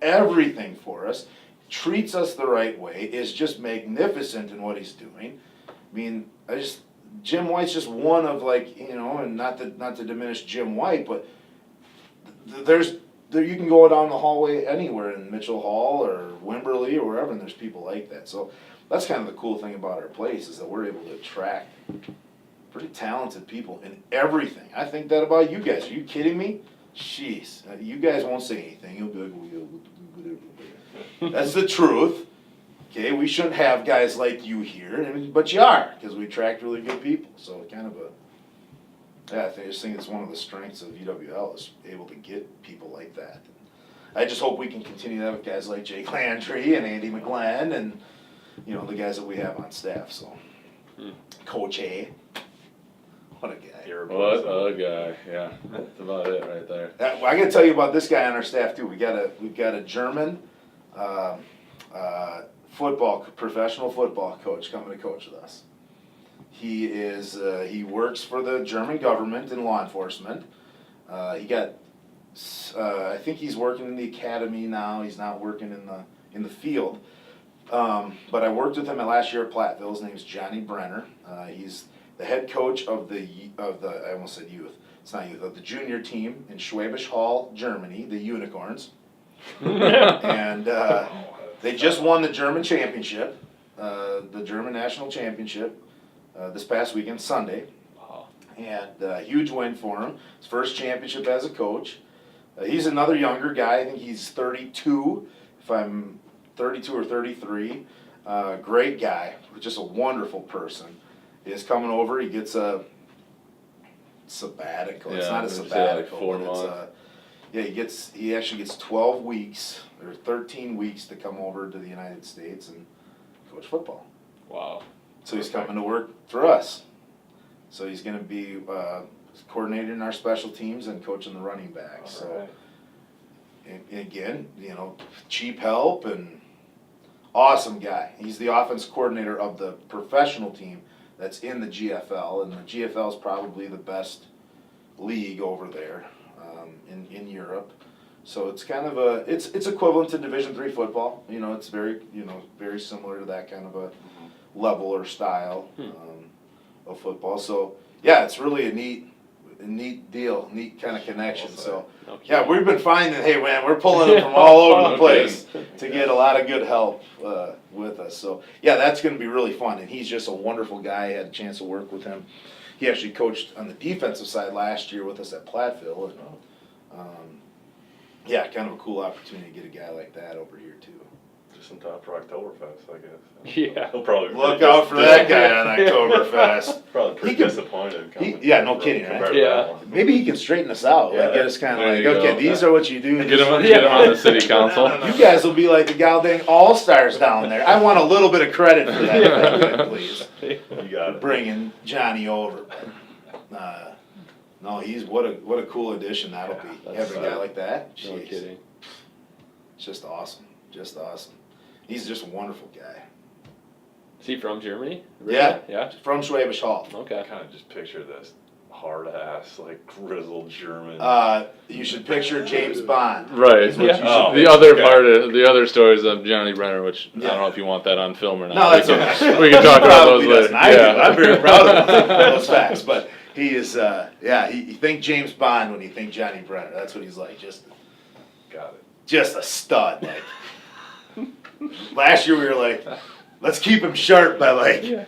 everything for us, treats us the right way, is just magnificent in what he's doing. I mean, Jim White's just one of and not to diminish Jim White, but you can go down the hallway anywhere in Mitchell Hall or Wimberley or wherever, and there's people like that. So that's kind of the cool thing about our place, is that we're able to attract pretty talented people in everything. I think that about you guys. Are you kidding me? Jeez, you guys won't say anything. You'll be like, that's the truth. Okay, we shouldn't have guys like you here, but you are, because we attract really good people. So kind of I just think it's one of the strengths of UWL is able to get people like that. I just hope we can continue that with guys like Jake Landry and Andy McGlenn and the guys that we have on staff. So Coach A, what a guy! What a guy! Yeah, that's about it right there. I got to tell you about this guy on our staff too. We've got a German professional football coach coming to coach with us. He works for the German government in law enforcement. I think he's working in the academy now. He's not working in the field. But I worked with him last year at Platteville. His name's Johnny Brenner. He's the head coach of the I almost said youth. It's not youth, of the junior team in Schwäbisch Hall, Germany, the Unicorns. And they just won the German championship, the German national championship, this past weekend, Sunday. Wow. And huge win for him. His first championship as a coach. He's another younger guy. I think he's 32, if I'm 32 or 33. Great guy, just a wonderful person. He's coming over. He gets a sabbatical. It's not a sabbatical. 4 but months. he actually gets 12 weeks or 13 weeks to come over to the United States and coach football. Wow. So he's coming to work for us. So he's going to be coordinating our special teams and coaching the running backs. So, and again, cheap help and awesome guy. He's the offense coordinator of the professional team that's in the GFL, and the GFL is probably the best league over there in Europe. So it's kind of it's equivalent to Division III football. It's very very similar to that kind of a level or style of football. So yeah, it's really a neat. neat deal, neat kind of connection. Well So, No yeah, kidding. we've been finding, hey man, we're pulling them from all over the No place to get a lot of good help with us. So, yeah, that's going to be really fun. And he's just a wonderful guy. I had a chance to work with him. He actually coached on the defensive side last year with us at Platteville. And, yeah, kind of a cool opportunity to get a guy like that over here too. Just in time for Oktoberfest, I guess. Yeah. He'll probably be Look pretty out for that guy on Oktoberfest. Probably pretty He could- disappointed. he- coming yeah, no from- kidding, compared right? to Yeah. that one. Maybe he can straighten us out. Yeah. Like, get us kind of There like, you okay, go. these are what you do. Get him on the city council. You guys will be like the goddamn all-stars down there. I want a little bit of credit for that, please. You got it. Bringing Johnny over. But, no, he's what a cool addition that'll be. That's Having a guy like that. No Jeez. kidding. It's just awesome. Just awesome. He's just a wonderful guy. Is he from Germany? Yeah. Yeah. From Schwäbisch Hall. Okay. I kind of just picture this hard ass, like grizzled German. You should picture James Bond. Right. Is what you should Oh. The picture. other Okay. part of the other stories of Johnny Brenner, which I Yeah. don't know if you want that on film or not. No, that's we can, okay. we can talk about those Probably later. doesn't. I do. I'm very proud of those facts. But he is, you think James Bond when you think Johnny Brenner. That's what he's like. Got it. Just a stud. Like last year, we were like, let's keep him sharp by like. Yeah.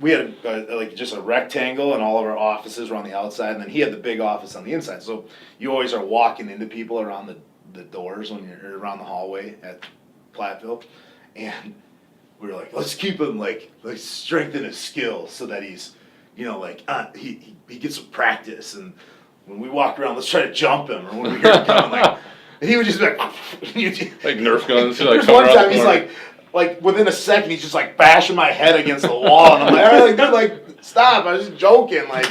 We had like just a rectangle, and all of our offices were on the outside, and then he had the big office on the inside. So you always are walking into people around the doors when you're around the hallway at Platteville, and we were like, let's keep him like strengthen his skills so that he's, he gets some practice, and when we walk around, let's try to jump him, or when we hear him coming, like, and he would just be like, Like Nerf guns. Like, There's coming one around time the he's corner. like within a second, he's just like bashing my head against the wall, and I'm like, all right, dude, like, stop, I was just joking, like,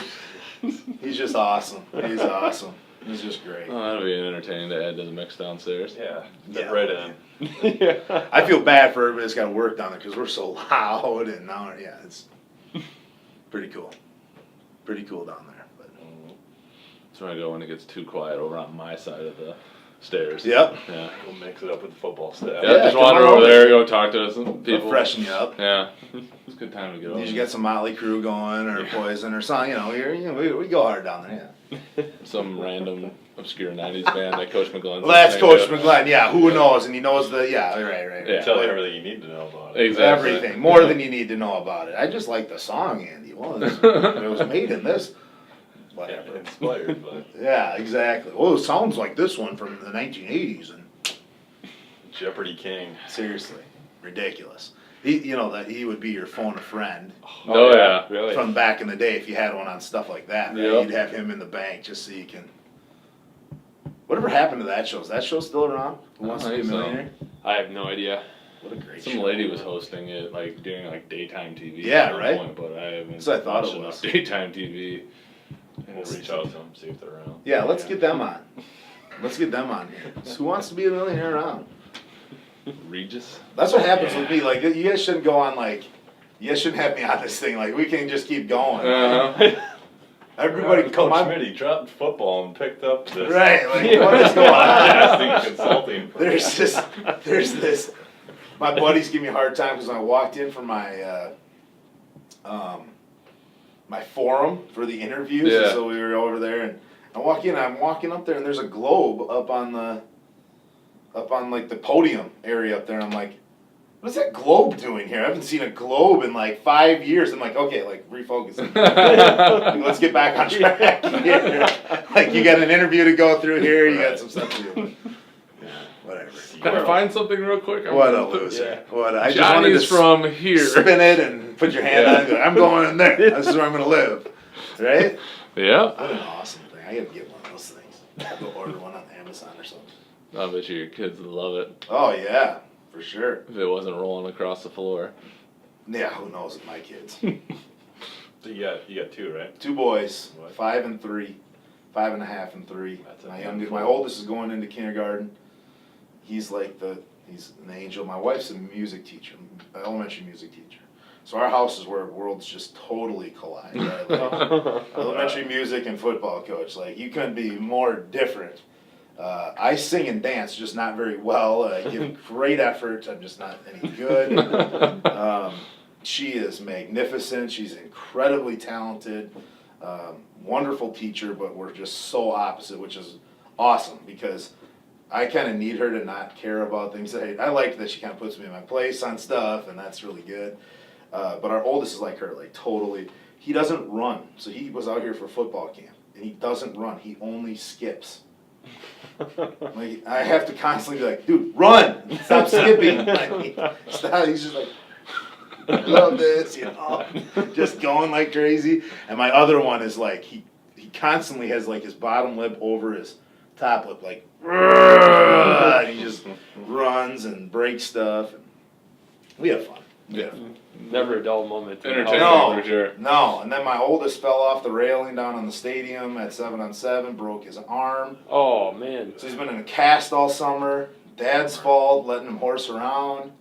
he's just awesome. He's awesome. He's just great. Oh, that'd be entertaining to add to the mix downstairs. Yeah. Yeah. Fit right in. Yeah. I feel bad for everybody that's got to work down there because we're so loud, and now, yeah, it's pretty cool. Pretty cool down there. But. That's where I go when it gets too quiet over on my side of the stairs. Yep. Yeah. We'll mix it up with the football staff. Yeah, just come wander on over over. there, go talk to some It'll people. freshen you up. Yeah. It's a good time to get over. You get some Motley Crue going, or Poison, or something. We go hard down there. Yeah. Some random obscure 90s band that Coach McGlenn's Well, that's listening Coach to. McGlenn. Yeah, who knows? And he knows right. Yeah. Tell you everything you need to know about it. Exactly. Everything, more than you need to know about it. I just like the song, Andy. Well, it was made in this, whatever. Inspired, but Yeah, exactly. Well, it sounds like this one from the 1980s, and Jeopardy King. seriously, ridiculous. That he would be your phone a friend Oh, yeah. Really? from back in the day if you had one on stuff like that. Right? Yep. You'd have him in the bank just so you can. Whatever happened to that show? Is that show still around? Who Wants to Be a think so. Millionaire? I have no idea. What a great Some show. lady was hosting it, like during like daytime TV. Yeah, at one right? Point, but I haven't So I thought watched it enough was. daytime TV. We'll reach out to them, see if they're around. Yeah, let's get them on. Let's get them on here. So Who Wants to Be a Millionaire around? Regis. That's what happens with me. Like, you guys shouldn't go on, like, you guys shouldn't have me on this thing. Like, we can just keep going. Uh-huh. Everybody come Coach on. Schmidt, he dropped football and picked up this. Right, like, what is going on? Casting consulting. There's this, my buddies give me a hard time because I walked in for my, my forum for the interviews. Yeah. And so we were over there, and I'm walking up there, and there's a globe up on like the podium area up there. And I'm like, what is that globe doing here? I haven't seen a globe in like 5 years. I'm like, okay, like refocus. Let's get back on track here. Like, you got an interview to go through here. You got some stuff to do. Yeah, whatever. Can I find something real quick? What a loser. What I just wanted Johnny's to from here. spin it and put your hand on it. And go, I'm going in there. This is where I'm going to live. Right? Yeah. What an awesome thing. I got to get one of those things. Go order one on Amazon or something. I bet you your kids would love it Oh, yeah. For sure. if it wasn't rolling across the floor. Yeah, who knows with my kids. So you got two, right? 2 boys, What? 5 and 3, 5.5 and 3. That's a My handful. oldest is going into kindergarten. He's he's an angel. My wife's a music teacher, elementary music teacher. So our house is where worlds just totally collide. Right? Like, elementary music and football coach. Like, you couldn't be more different. I sing and dance, just not very well. I give great effort. I'm just not any good. She is magnificent. She's incredibly talented. Wonderful teacher, but we're just so opposite, which is awesome because I kind of need her to not care about things. I like that she kind of puts me in my place on stuff, and that's really good. But our oldest is like her, like totally. He doesn't run, so he was out here for football camp, and he doesn't run. He only skips. Like I have to constantly be like, dude, run! Stop skipping! Like, stop. He's just like. I love this, just going like crazy. And my other one is like, he constantly has like his bottom lip over his top lip, like, and he just runs and breaks stuff. And we have fun. Yeah. Never a dull moment. Entertaining No, for sure. no. And then my oldest fell off the railing down on the stadium at 7-on-7, broke his arm. Oh, man. So he's been in a cast all summer. Dad's fault, letting him horse around.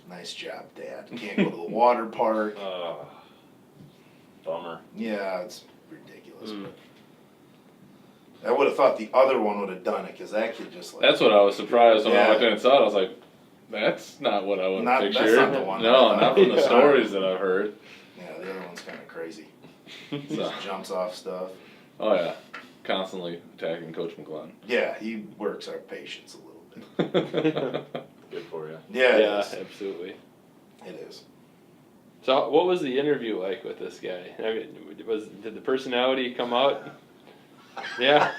Nice job, Dad. Can't go to the water park. Bummer. Yeah, it's ridiculous. But I would have thought the other one would have done it because that kid just like. That's what I was surprised when Yeah. I went there and saw it. I was like, that's not what I would have That's pictured. not the one No, that I not from the thought. stories that I've heard. Yeah, the other one's kind of crazy. So, Just jumps off stuff. oh yeah, constantly attacking Coach McGlenn. Yeah, he works our patience a little bit. Good for you. Yeah, Yeah, it is. absolutely. It is. So, what was the interview like with this guy? I mean, did the personality come out? Yeah.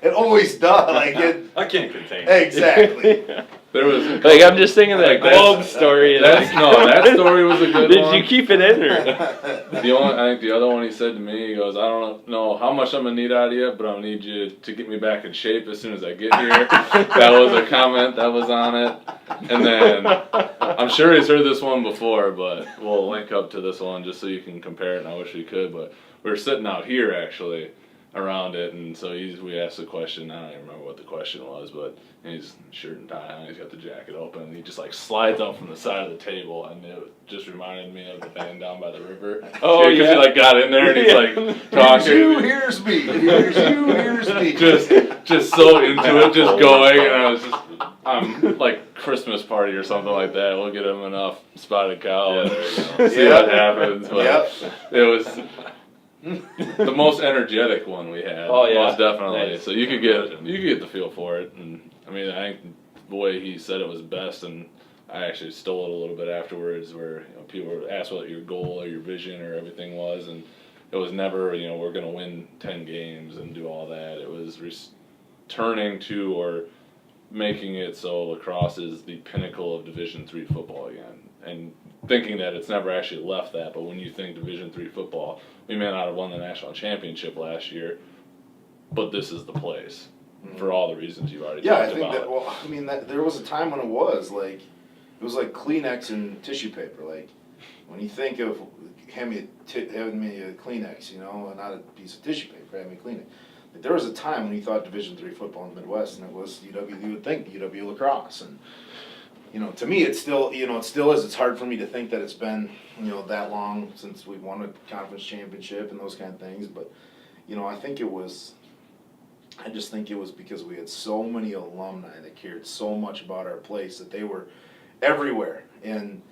It always does. Like it. I can't contain it. Exactly. There was Like, I'm just thinking that Like, that's- Globe story. that's no, that story was a good Did one. you keep it in or? I think the other one he said to me, he goes, I don't know how much I'm gonna need out of you, but I'm gonna need you to get me back in shape as soon as I get here. That was a comment that was on it. And then I'm sure he's heard this one before, but we'll link up to this one just so you can compare it. And I wish we could, but we were sitting out here actually around it, and so we asked the question. I don't even remember what the question was, but he's shirt and tie on. He's got the jacket open, and he just like slides out from the side of the table, and it just reminded me of the band down by the river. Oh, because yeah. he like got in there and he's like Here's talking. you, here's me. Here's you, here's me. just so into it, just going, and I was just, I'm like Christmas party or something like that. We'll get him enough spotted cow and see Yep. what happens. But Yep. it was the most energetic one we had. Oh, yeah. Most definitely. Nice. So you could get the feel for it, and I mean, I think the way he said it was best, and I actually stole it a little bit afterwards, where people were asked what your goal or your vision or everything was, and it was never we're gonna win 10 games and do all that. It was returning to or making it so La Crosse is the pinnacle of Division III football again, and thinking that it's never actually left that. But when you think Division III football, we may not have won the national championship last year, but this is the place for all the reasons you've already Yeah, I talked think about. that. Well, I mean, there was a time when it was like Kleenex and tissue paper. Like when you think of having me a Kleenex, and not a piece of tissue paper, having me Kleenex. Like, there was a time when you thought Division III football in the Midwest, and it was UW. You would think UWL La Crosse, and to me, it still is. It's hard for me to think that it's been that long since we won a conference championship and those kind of things. But I just think it was because we had so many alumni that cared so much about our place that they were everywhere. And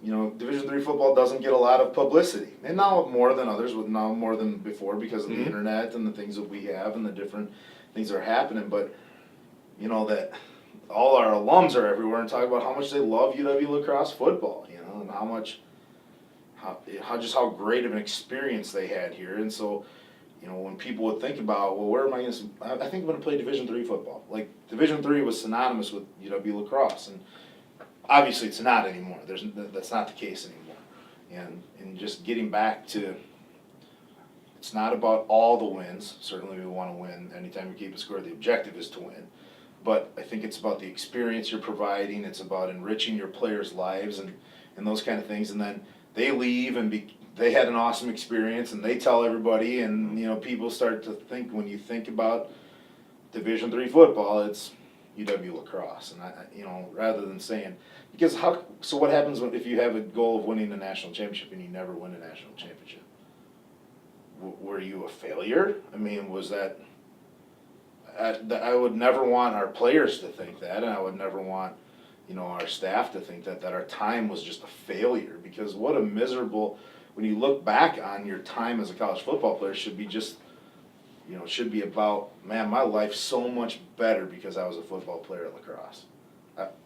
Division III football doesn't get a lot of publicity, and now more than others, now more than before because of the internet and the things that we have and the different things that are happening. But that all our alums are everywhere and talk about how much they love UW La Crosse football, and how great of an experience they had here. And so, when people would think about, well, where am I going to? I think I'm going to play Division III football. Like Division III was synonymous with UW La Crosse, and obviously it's not anymore. That's not the case anymore. And just getting back to, it's not about all the wins. Certainly we want to win anytime we keep a score. The objective is to win. But I think it's about the experience you're providing. It's about enriching your players' lives and those kind of things. And then they leave and they had an awesome experience and they tell everybody. And people start to think, when you think about Division III football, it's UW La Crosse. And rather than saying, because so what happens if you have a goal of winning a national championship and you never win a national championship? Were you a failure? I mean, was that? I would never want our players to think that, and I would never want, our staff to think that our time was just a failure. Because what a miserable, when you look back on your time as a college football player, should be just, should be about, man, my life's so much better because I was a football player at La Crosse.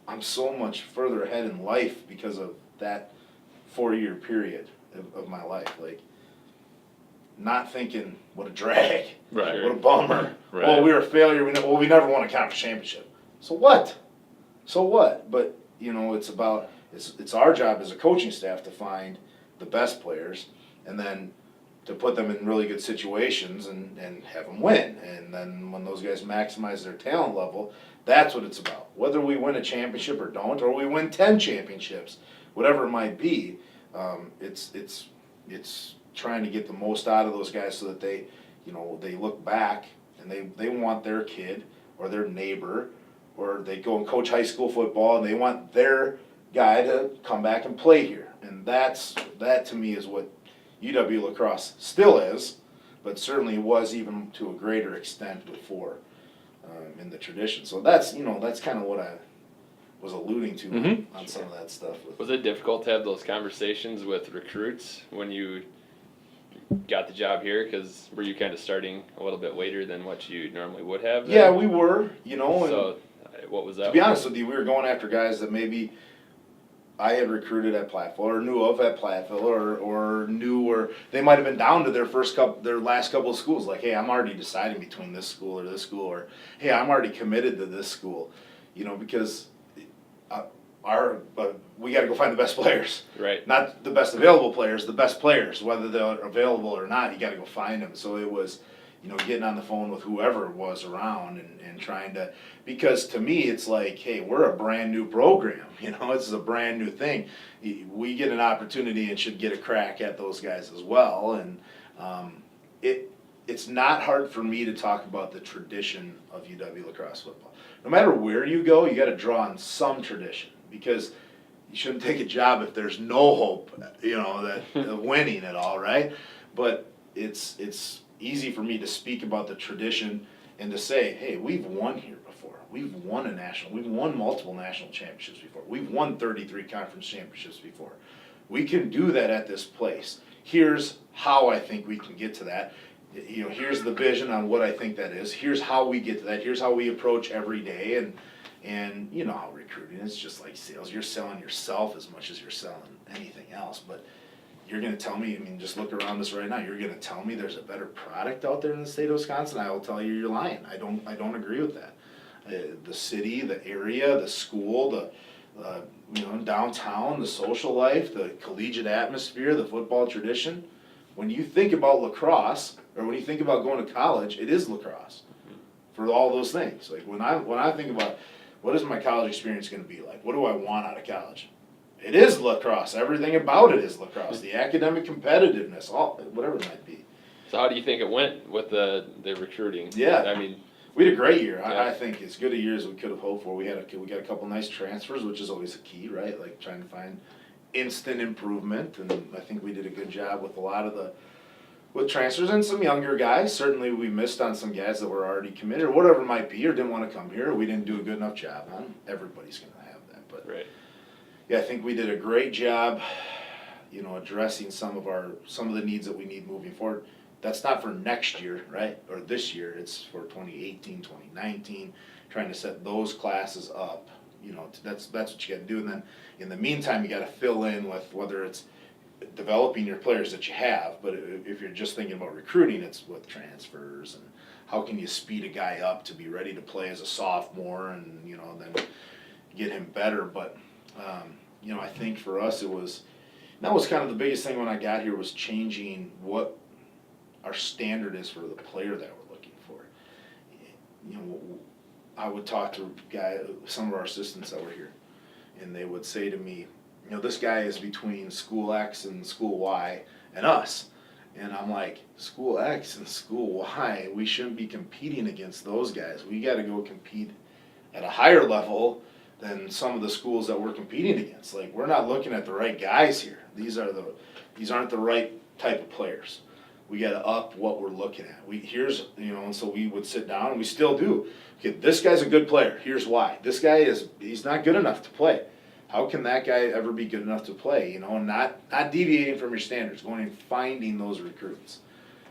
I'm so much further ahead in life because of that 4-year period of my life. Like, not thinking, what a drag, Right. what a bummer. Right. Oh, we were a failure. We never won a conference championship. So what? But it's about it's our job as a coaching staff to find the best players and then to put them in really good situations and have them win. And then when those guys maximize their talent level, that's what it's about. Whether we win a championship or don't, or we win 10 championships, whatever it might be, it's trying to get the most out of those guys so that they look back and they want their kid or their neighbor, or they go and coach high school football and they want their guy to come back and play here. And that to me is what UW-La Crosse still is, but certainly was even to a greater extent before in the tradition. So that's kind of what I was alluding to on some of that stuff. Was it difficult to have those conversations with recruits when you got the job here? Because were you kind of starting a little bit later than what you normally would have? Yeah, we were, And So what was that? to be honest with you, we were going after guys that maybe I had recruited at Platteville or knew of at Platteville or knew, or they might have been down to their last couple of schools. Like, hey, I'm already deciding between this school or this school, or hey, I'm already committed to this school, because we got to go find the best players. Right. Not the best available players, the best players, whether they're available or not. You got to go find them. So it was, getting on the phone with whoever was around and trying to, because to me it's like, hey, we're a brand new program. This is a brand new thing. We get an opportunity and should get a crack at those guys as well. And it's not hard for me to talk about the tradition of UW-La Crosse football. No matter where you go, you got to draw on some tradition, because you shouldn't take a job if there's no hope, of winning at all, right? But it's easy for me to speak about the tradition and to say, hey, we've won here before. We've won multiple national championships before. We've won 33 conference championships before. We can do that at this place. Here's how I think we can get to that. Here's the vision on what I think that is. Here's how we get to that. Here's how we approach every day. And you know how recruiting is, just like sales. You're selling yourself as much as you're selling anything else. But you're going to tell me, just look around us right now. You're going to tell me there's a better product out there in the state of Wisconsin? I will tell you you're lying. I don't agree with that. The city, the area, the school, the downtown, the social life, the collegiate atmosphere, the football tradition. When you think about La Crosse, or when you think about going to college, it is La Crosse for all those things. Like when I think about what is my college experience going to be like, what do I want out of college? It is La Crosse. Everything about it is La Crosse. The academic competitiveness, whatever it might be. So how do you think it went with the recruiting? Yeah. We had a great year. Yeah. I think as good a year as we could have hoped for. We got a couple nice transfers, which is always a key, right? Like trying to find instant improvement, and I think we did a good job with a lot of with transfers and some younger guys. Certainly we missed on some guys that were already committed or whatever it might be, or didn't want to come here, or we didn't do a good enough job on. Everybody's going to have that, but Right. yeah, I think we did a great job, addressing some of the needs that we need moving forward. That's not for next year, right? Or this year, it's for 2018, 2019, trying to set those classes up. That's what you got to do. And then in the meantime, you got to fill in with whether it's developing your players that you have, but if you're just thinking about recruiting, it's with transfers and how can you speed a guy up to be ready to play as a sophomore and, then get him better. But, I think for us that was kind of the biggest thing when I got here, was changing what our standard is for the player that we're looking for. I would talk to some of our assistants that were here, and they would say to me, this guy is between school X and school Y and us. And I'm like, school X and school Y, we shouldn't be competing against those guys. We got to go compete at a higher level than some of the schools that we're competing against. Like, we're not looking at the right guys here. These aren't the right type of players. We got to up what we're looking at. And so we would sit down, and we still do. Okay, this guy's a good player. Here's why. This guy he's not good enough to play. How can that guy ever be good enough to play? And not deviating from your standards, going and finding those recruits.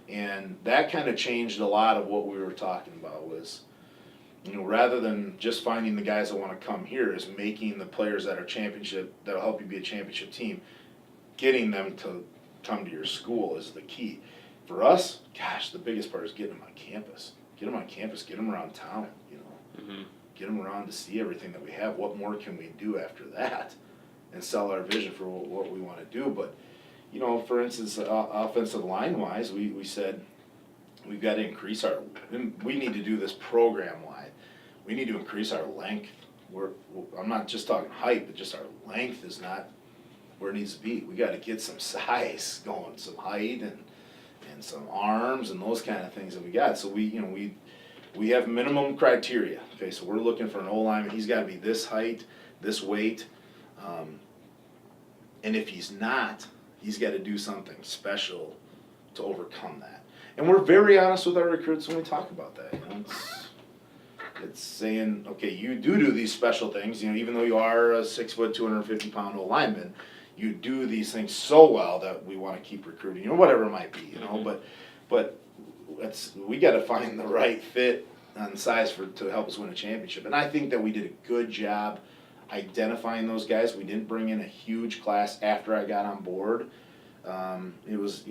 And that kind of changed a lot of what we were talking about was, rather than just finding the guys that want to come here, is making the players that are championship, that'll help you be a championship team, getting them to come to your school is the key. For us, gosh, the biggest part is getting them on campus. Get them on campus, get them around town, Get them around to see everything that we have. What more can we do after that? And sell our vision for what we want to do. But, for instance, offensive line-wise, we said we've got to increase we need to do this program-wide. We need to increase our length. I'm not just talking height, but just our length is not where it needs to be. We got to get some size going, some height and some arms and those kind of things that we got. So we have minimum criteria. Okay, so we're looking for an O-lineman. He's got to be this height, this weight. And if he's not, he's got to do something special to overcome that. And we're very honest with our recruits when we talk about that. It's saying, okay, you do these special things. Even though you are a 6 foot, 250-pound O-lineman, you do these things so well that we want to keep recruiting. Whatever it might be. But we got to find the right fit on size to help us win a championship. And I think that we did a good job identifying those guys. We didn't bring in a huge class after I got on board. It was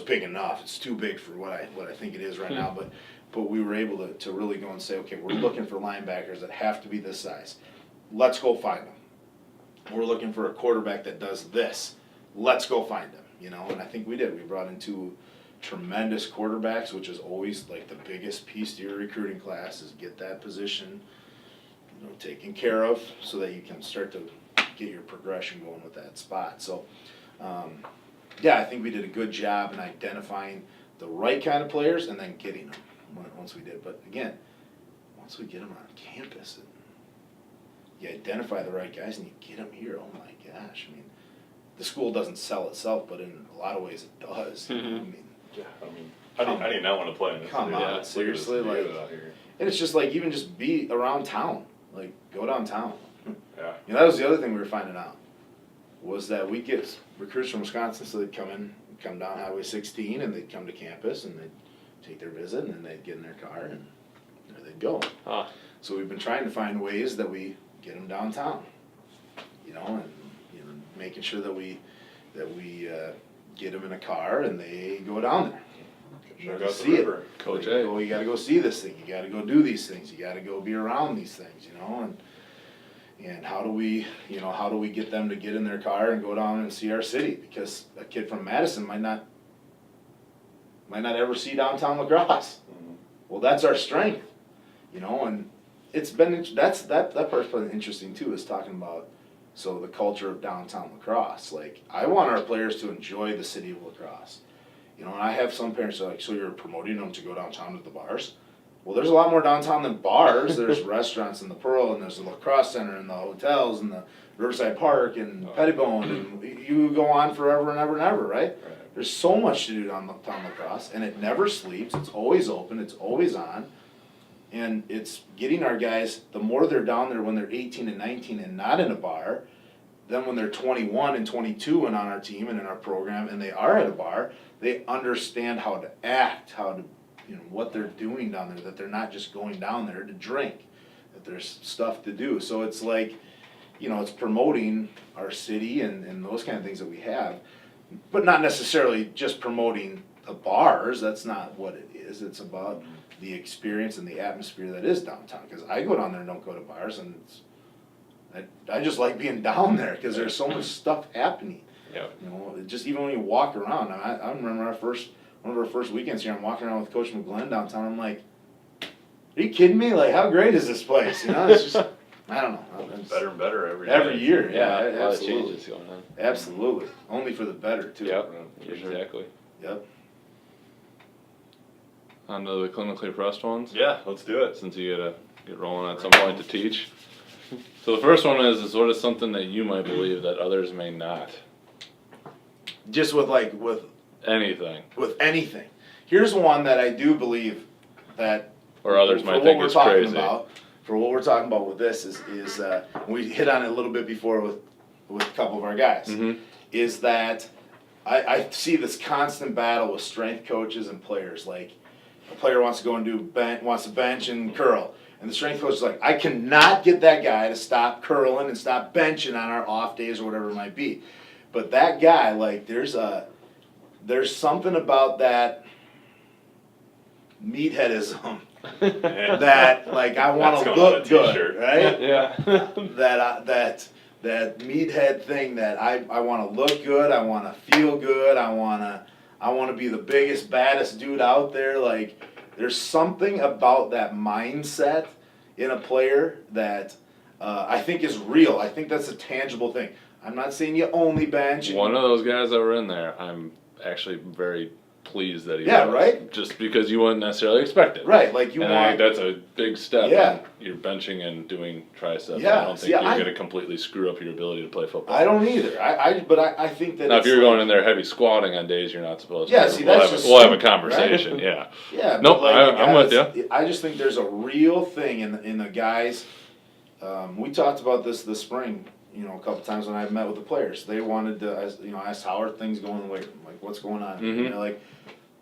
big enough. It's too big for what I think it is right now. But we were able to really go and say, okay, we're looking for linebackers that have to be this size. Let's go find them. We're looking for a quarterback that does this. Let's go find them. And I think we did. We brought in 2 tremendous quarterbacks, which is always like the biggest piece to your recruiting class, is get that position taken care of so that you can start to get your progression going with that spot. So I think we did a good job in identifying the right kind of players and then getting them once we did. But again, once we get them on campus and you identify the right guys and you get them here, oh my gosh, the school doesn't sell itself, but in a lot of ways it does. How do you not want to play in this? Come on, seriously, and it's just like, even just be around town, like go downtown. Yeah. That was the other thing we were finding out, was that we get recruits from Wisconsin, so they'd come down Highway 16, and they'd come to campus, and they'd take their visit, and then they'd get in their car, and there they'd go. So we've been trying to find ways that we get them downtown, and making sure that we get them in a car and they go down there. Check out the see river. it. Coach You got to go see this thing. You got to go do these things. You got to go be around these things. And how do we get them to get in their car and go down and see our city? Because a kid from Madison might not ever see downtown La Crosse. Mm-hmm. Well, that's our strength, and it's been that part's been interesting too. Is talking about the culture of downtown La Crosse. Like, I want our players to enjoy the city of La Crosse. And I have some parents that are like, so you're promoting them to go downtown to the bars? Well, there's a lot more downtown than bars. There's restaurants in the Pearl, and there's the La Crosse Center, and the hotels, and the Riverside Park, and Pettibone, and you go on forever and ever and ever, right? There's so much to do downtown La Crosse, and it never sleeps. It's always open. It's always on. And it's getting our guys, the more they're down there when they're 18 and 19 and not in a bar, then when they're 21 and 22 and on our team and in our program and they are at a bar, they understand how to act, what they're doing down there, that they're not just going down there to drink, that there's stuff to do. So it's like, it's promoting our city and those kind of things that we have, but not necessarily just promoting the bars. That's not what it is. It's about the experience and the atmosphere that is downtown. Because I go down there and don't go to bars, and I just like being down there because there's so much stuff happening. Yep. Just even when you walk around. I remember one of our first weekends here. I'm walking around with Coach McGlenn downtown. I'm like, are you kidding me? Like, how great is this place? It's just, I don't know. It's Better and better every year. Yeah, a lot of absolutely. changes going on. Absolutely. Only for the better too. Yep. For sure. Exactly. Yep. On to the clinically pressed ones, Yeah, let's do it. since you gotta get rolling at some point to teach. So the first one is what is something that you might believe that others may not? Just with Anything. anything. Here's one that I do believe that Or others for might what think we're it's talking crazy. about, for what we're talking about with this is we hit on it a little bit before with a couple of our guys, is that I see this constant battle with strength coaches and players. Like, a player wants to go and wants to bench and curl. And the strength coach is like, I cannot get that guy to stop curling and stop benching on our off days or whatever it might be. But that guy, like, there's something about that meatheadism that, like, I want to look good, right? Yeah. that meathead thing that I want to look good, I want to feel good, I want to be the biggest, baddest dude out there. Like, there's something about that mindset in a player that I think is real. I think that's a tangible thing. I'm not saying you only bench. One of those guys that were in there, I'm actually very pleased that he Yeah, was. right? Just because you wouldn't necessarily expect it. Right, like you and want. I think that's a big step. Yeah. In you're benching and doing triceps. Yeah, I don't think see, you're I- going to completely screw up your ability to play football. I don't either. But I think that Now, if it's you're like- going in there heavy squatting on days you're not supposed Yeah, to, see, we'll that's have just we'll have a stupid, right? conversation. Yeah. Yeah, but Nope, like I'm with guys, you. I just think there's a real thing in the guys. We talked about this spring, a couple times when I met with the players. They wanted to, ask how are things going in the weight room? Like, what's going on? Mhm. And they're like,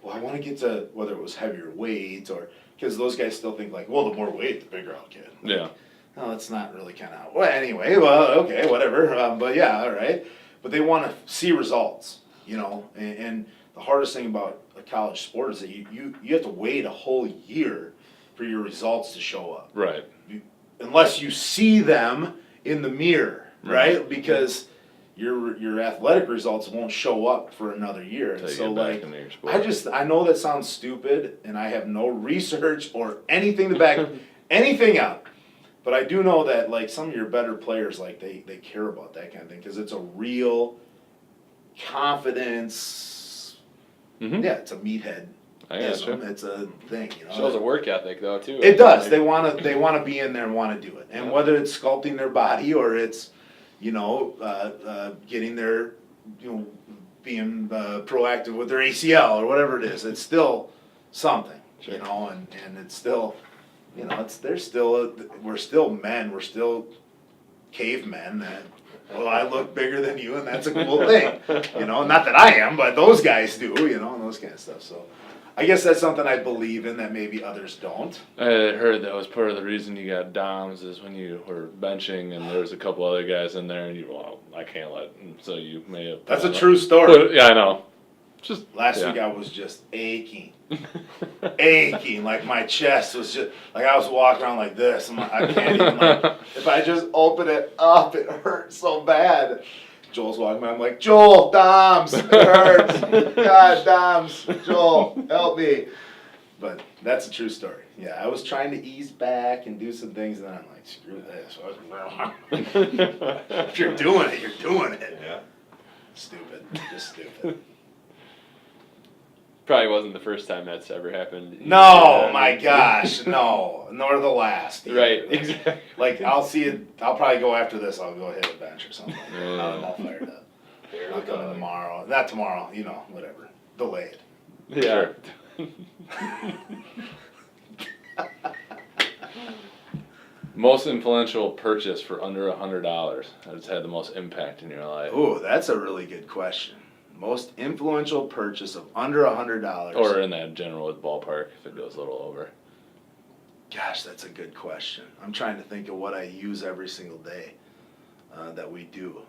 well, I want to get to whether it was heavier weight or because those guys still think like, well, the more weight, the bigger I'll get. Yeah. No, that's not really kind of. Well, anyway, okay, whatever. But yeah, all right. But they want to see results, and the hardest thing about a college sport is that you have to wait a whole year for your results to show up. Right. Unless you see them in the mirror, right? Because your athletic results won't show up for another year. And Until you so get back like into your sport. I know that sounds stupid and I have no research or anything to back anything up. But I do know that like some of your better players, like they care about that kind of thing because it's a real confidence. Mhm. Yeah, it's a meathead. I got you. It's a thing, Shows a work ethic though too. It does. They want to be in there and want to do it. And whether it's sculpting their body or it's, getting their, being proactive with their ACL or whatever it is, it's still something, Sure. and it's still, we're still men, we're still cavemen that, well, I look bigger than you and that's a cool thing, not that I am, but those guys do, and those kind of stuff, so. I guess that's something I believe in that maybe others don't. I had heard that was part of the reason you got DOMs is when you were benching and there was a couple other guys in there and I can't let, and so you may have. That's a true story. Yeah, I know. Just Last week I was just aching, like my chest was just, like I was walking around like this, and I can't even, if I just open it up, it hurts so bad. Joel's walking by, I'm like, Joel, DOMs, it hurts, God, DOMs, Joel, help me. But that's a true story. Yeah, I was trying to ease back and do some things, and then I'm like, screw this. If you're doing it, you're doing it. Yeah. Stupid, just stupid. Probably wasn't the first time that's ever happened. No, my gosh, no, nor the last. either. Right, exactly. Like, I'll see it, I'll probably go after this, I'll go hit a bench or something. I'm all fired up. I'll come in tomorrow, not tomorrow, whatever, delayed. Yeah. most influential purchase for under $100 that's had the most impact in your life. Ooh, that's a really good question. Most influential purchase of under $100. Or in that general ballpark if it goes a little over. Gosh, that's a good question. I'm trying to think of what I use every single day that we do.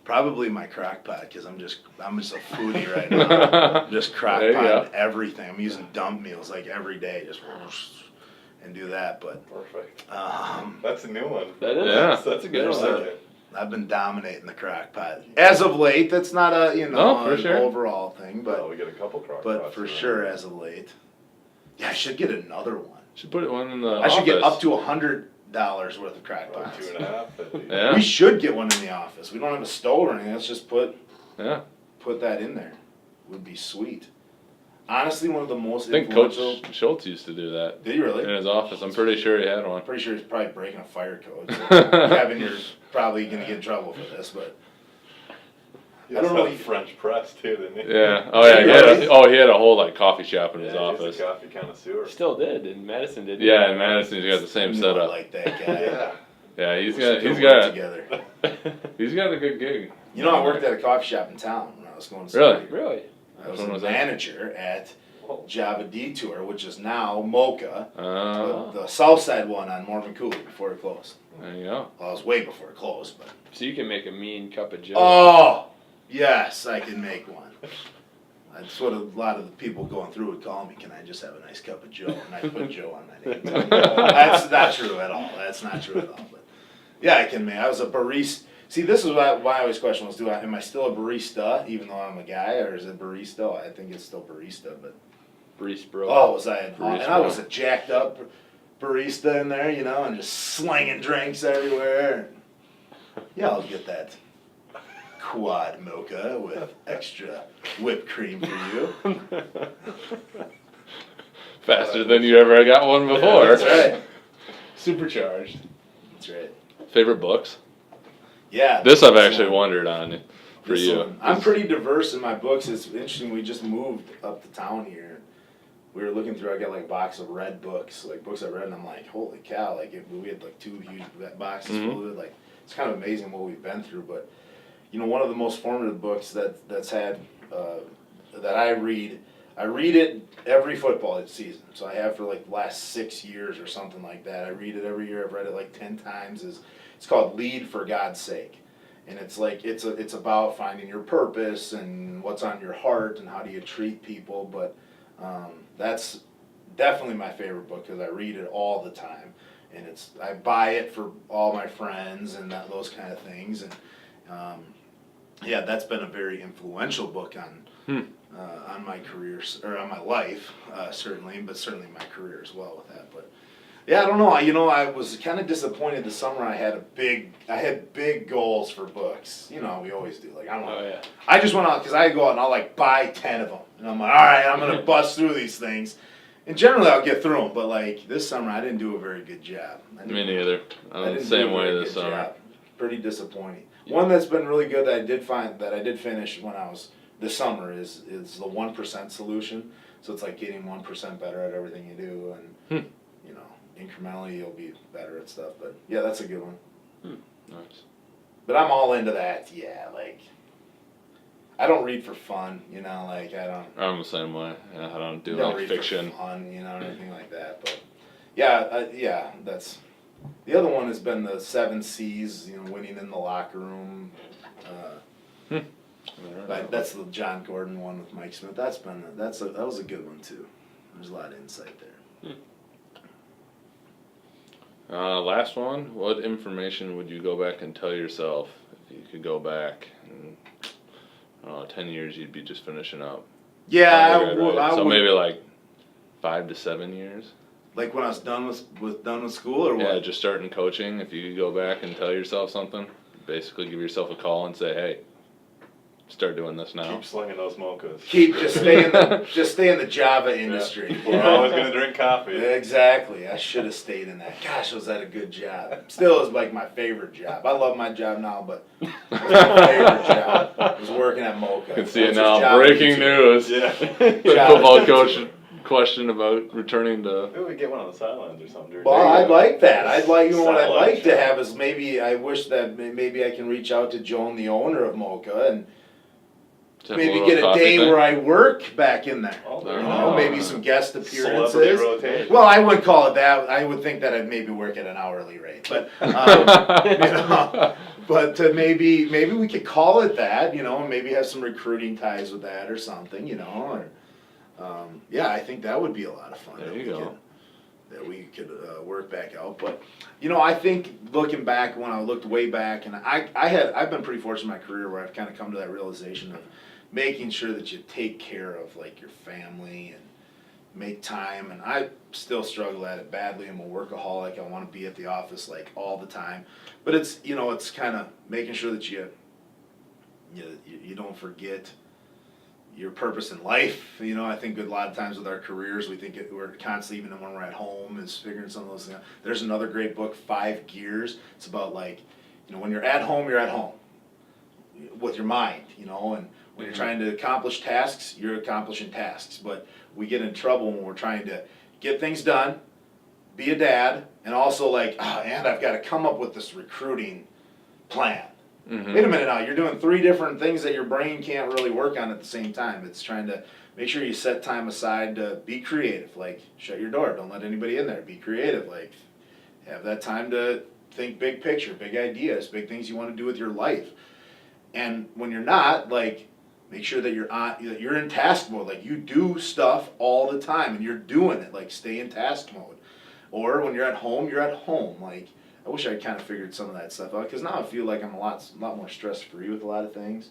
Probably my crock pot because I'm just a foodie right now. I'm just crock There you go. pot everything. I'm using dump meals like every day, just and do that. But Perfect. um, That's a new one. That is. Yeah. That's a good There's one. I've been dominating the crock pot as of late. That's not a No, for an sure. overall thing, Well, but we get a couple crock but pots for around. sure as of late. Yeah, I should get another one. Should put one in the I should get office. up to $100 worth of crock About pots. 2.5. that'd be- Yeah. We should get one in the office. We don't have a stove or anything. Let's just put that in there. Would be sweet. Honestly, one of the most I think Coach influential. Schultz used to do that Did you in really? his office. I'm pretty sure he had one. Pretty sure he's probably breaking a fire code. So Kevin, you're probably gonna get in trouble for this, but I don't know. French press too, didn't he? Yeah. Oh yeah. He had a whole like coffee shop in his Yeah, office. he's a coffee connoisseur. Still did in Madison, didn't he? Yeah, in Madison, he's got the same I setup. like that guy. Yeah. Yeah, We should work together. he's got a good gig. You know, I worked at a coffee shop in town when I was going to Really? school. Really? I was Which one a was that? manager at Java Detour, which is now Mocha, Oh, the south side one on Mormon Cooley before it closed. there you go. Well, it was way before it closed, but. So you can make a mean cup of Joe. Oh, yes, I can make one. That's what a lot of the people going through would call me. Can I just have a nice cup of Joe? And I put Joe on my name. That's not true at all. That's not true at all. But yeah, I can make. I was a barista. See, this is why I always question was, am I still a barista, even though I'm a guy, or is it barista? I think it's still barista, but. Breeze bro. Oh, was I? Barista. And I was a jacked up barista in there, you know, and just slinging drinks everywhere. Yeah, I'll get that quad mocha with extra whipped cream for you. Faster than you ever got one before. That's right. Supercharged. That's right. Favorite books? Yeah. This I've actually wondered on for This you. one. I'm pretty diverse in my books. It's interesting. We just moved up to town here. We were looking through. I got like a box of read books, like books I read, and I'm like, holy cow! Like we had like 2 huge boxes full of it. Like it's kind of amazing what we've been through. But you know, one of the most formative books that's had that I read it every football season. So I have for like the last 6 years or something like that. I read it every year. I've read it like 10 times. It's called Lead for God's Sake. And it's like it's about finding your purpose and what's on your heart and how do you treat people. But that's definitely my favorite book because I read it all the time, and I buy it for all my friends and those kind of things. And yeah, that's been a very influential book on my career or on my life, certainly, but certainly my career as well with that. But yeah, I don't know. You know, I was kind of disappointed this summer. I had big goals for books. You know, we always do. Like I just went out because I go out and I'll like buy 10 of them, and I'm like, all right, I'm gonna bust through these things. And generally, I'll get through them. But like this summer, I didn't do a very good job. Me neither. I I'm the didn't same do a way very this good summer. job. Pretty disappointing. One that's been really good that I did finish when I was this summer is the 1% solution. So it's like getting 1% better at everything you do, and you know, incrementally you'll be better at stuff. But yeah, that's a good one. Nice. But I'm all into that. Yeah, like I don't read for fun. You know, like I'm the same way. Yeah, I don't do don't like read fiction. for fun. You know, or anything like that. But yeah, that's the other one has been the 7 C's. You know, winning in the locker room. That's the John Gordon one with Mike Schmidt. That was a good one too. There's a lot of insight there. Last one. What information would you go back and tell yourself if you could go back? And, 10 years you'd be just finishing up. Yeah, So maybe like 5 to 7 years. Like when I was done with school, or what? Yeah, just starting coaching. If you could go back and tell yourself something, basically give yourself a call and say, "Hey, start doing this now." Keep slinging those mochas. Just stay in the Java industry. Yeah. We're always gonna drink coffee. Exactly. I should have stayed in that. Gosh, was that a good job? Still is like my favorite job. I love my job now, but it was my favorite job. Was working at Mocha. You can see it now. Breaking news. Yeah. The football coach question about returning to. Maybe we get one on the sidelines or something. Well, I'd like that. What I'd like to Satellite have is maybe I wish that maybe I can reach out to Joan, the owner of Mocha, and maybe get a day where I work back in there. Oh, You know, maybe some guest appearances. Celebrity rotation. Well, I wouldn't call it that. I would think that I'd maybe work at an hourly rate, but you know, but maybe we could call it that. You know, and maybe have some recruiting ties with that or something. You know, or, yeah, I think that would be a lot of fun. There you go. That we could work back out, but you know, I think looking back, when I looked way back, and I've been pretty fortunate in my career where I've kind of come to that realization of making sure that you take care of like your family and make time. And I still struggle at it badly. I'm a workaholic. I want to be at the office like all the time, but it's, you know, it's kind of making sure that you don't forget your purpose in life. You know, I think a lot of times with our careers, we think we're constantly, even when we're at home, is figuring some of those things out. There's another great book, 5 Gears. It's about like, you know, when you're at home, you're at home. with your mind, you know, and when you're trying to accomplish tasks, you're accomplishing tasks. But we get in trouble when we're trying to get things done, be a dad, and also like, and I've got to come up with this recruiting plan. Mm-hmm. Wait a minute now, you're doing 3 different things that your brain can't really work on at the same time. It's trying to make sure you set time aside to be creative, like shut your door, don't let anybody in there, be creative, like have that time to think big picture, big ideas, big things you want to do with your life. And when you're not, like, make sure that you're in task mode, like you do stuff all the time and you're doing it, like stay in task mode. Or when you're at home, like I wish I'd kind of figured some of that stuff out, because now I feel like I'm a lot more stress-free with a lot of things,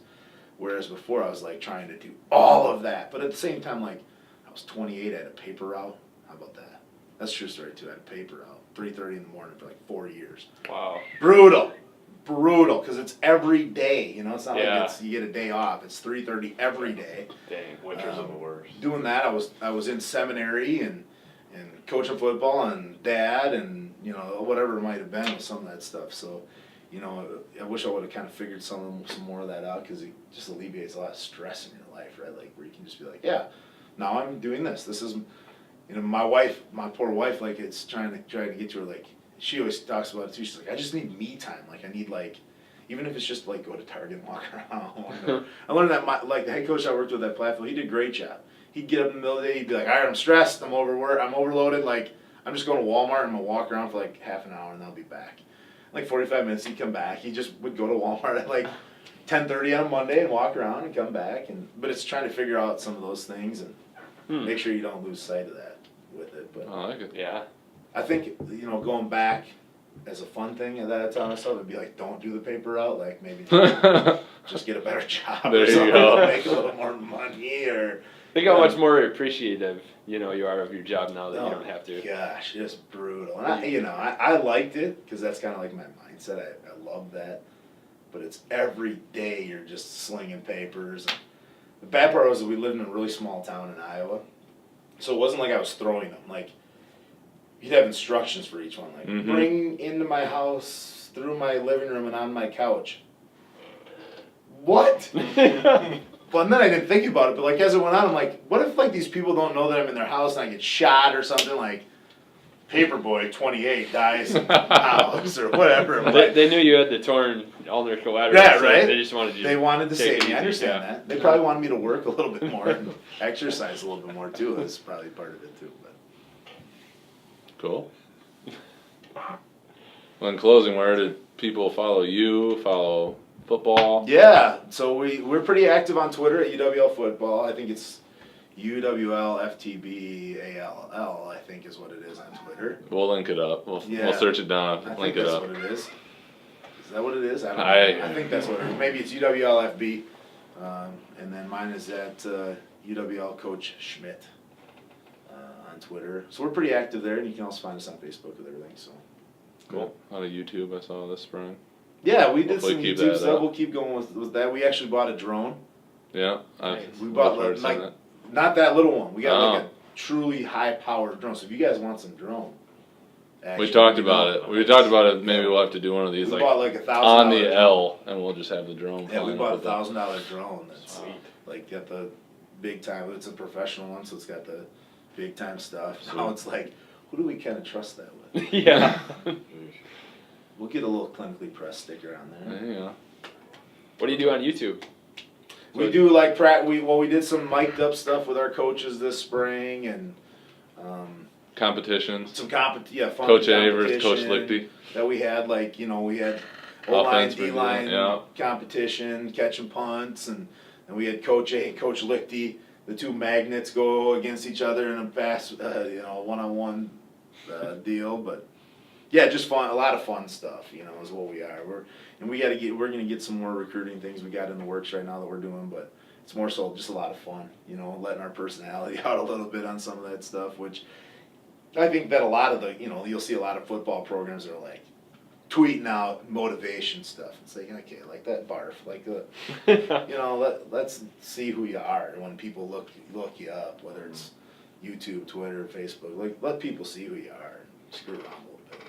whereas before I was like trying to do all of that, but at the same time, like I was 28, I had a paper route. How about that? That's a true story too. I had a paper route, 3:30 in the morning for like 4 years. Wow. Brutal, because it's every day. You know, it's not Yeah. like you get a day off. It's 3:30 every day. Dang. Winters are the worst. Doing that, I was in seminary and coaching football and dad and, you know, whatever it might have been with some of that stuff. So, you know, I wish I would have kind of figured some more of that out, because it just alleviates a lot of stress in your life, right? Like where you can just be like, yeah, now I'm doing this. This is, you know, my poor wife, like it's trying to get to her, like she always talks about it too. She's like, I just need me time. Like I need like, even if it's just like go to Target and walk around. I learned that like the head coach I worked with at Platteville, he did a great job. He'd get up in the middle of the day, he'd be like, all right, I'm stressed, I'm overworked, I'm overloaded, like, I'm just going to Walmart and I'm going to walk around for like half an hour and then I'll be back. Like 45 minutes, he'd come back. He just would go to Walmart at like 10:30 on a Monday and walk around and come back. But it's trying to figure out some of those things and make sure you don't lose sight of that with it. But I like it. Yeah. I think, you know, going back as a fun thing that I tell myself, it'd be like, don't do the paper route, like maybe just get a better job There or you something, go. make a little more money or... Think how much more appreciative, you know, you are of your job now that you don't have to. Gosh, just brutal. And I liked it because that's kind of like my mindset. I love that. But it's every day you're just slinging papers. And the bad part was that we lived in a really small town in Iowa. So it wasn't like I was throwing them. Like, you'd have instructions for each one. Like, bring into my house, through my living room, and on my couch. What? Well, and then I didn't think about it, but like as it went on, I'm like, what if like these people don't know that I'm in their house and I get shot or something, like Paperboy 28 dies in the house or whatever. They knew you had the torn ulnar collateral. Yeah, so right. They just wanted you. They wanted to take save it me. I easy, understand yeah. that. They probably wanted me to work a little bit more and exercise a little bit more too. That's probably part of it too. But Cool. Well, in closing, where did people follow you, follow football? yeah, so we're pretty active on Twitter at UWL Football. I think it's UWL FTBALL, I think is what it is on Twitter. We'll link it up. We'll search it down, I link think it that's up. what it is. Is that what it is? I don't know. I I think that's what it is. Maybe it's UWL FB. And then mine is at UWL Coach Schmidt on Twitter. So we're pretty active there, and you can also find us on Facebook with everything. So Cool. A lot of YouTube I saw this spring. yeah, we did Hopefully some keep YouTube that stuff. up. We'll keep going with that. We actually bought a drone. Yeah. We bought like not that little one. We got like Oh. a truly high-powered drone. So if you guys want some drone, We talked about it. We talked about it. Maybe we'll have to do one of these we like bought like $1,000 on the L, and we'll just have the drone. Yeah, we flying bought up with it. $1,000 drone. That's like got the big time. It's a professional one, so it's got the big time stuff. Now it's like, who do we kind of trust that with? Yeah. We'll get a little clinically pressed sticker on there. There you go. What do you do on YouTube? We do like we did some mic'd up stuff with our coaches this spring and Competitions. some fun Coach A versus Coach competition Lichty. that we had. Like we had O-line, Offense review, D-line yeah. competition, catching punts, and we had Coach A and Coach Lichty. The two magnets go against each other in a fast, one-on-one deal. But yeah, just fun. A lot of fun stuff. Is what we are. We're gonna get some more recruiting things we got in the works right now that we're doing, but it's more so just a lot of fun. Letting our personality out a little bit on some of that stuff, which I think that a lot of you'll see a lot of football programs that are like tweeting out motivation stuff. It's like, okay, like that barf, like let's see who you are when people look you up, whether it's YouTube, Twitter, Facebook. Like, let people see who you are and screw around a little bit.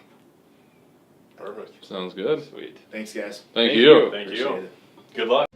Perfect. Sounds good. Sweet. Thanks, guys. Thank you. Thank Appreciate you. it. Good luck.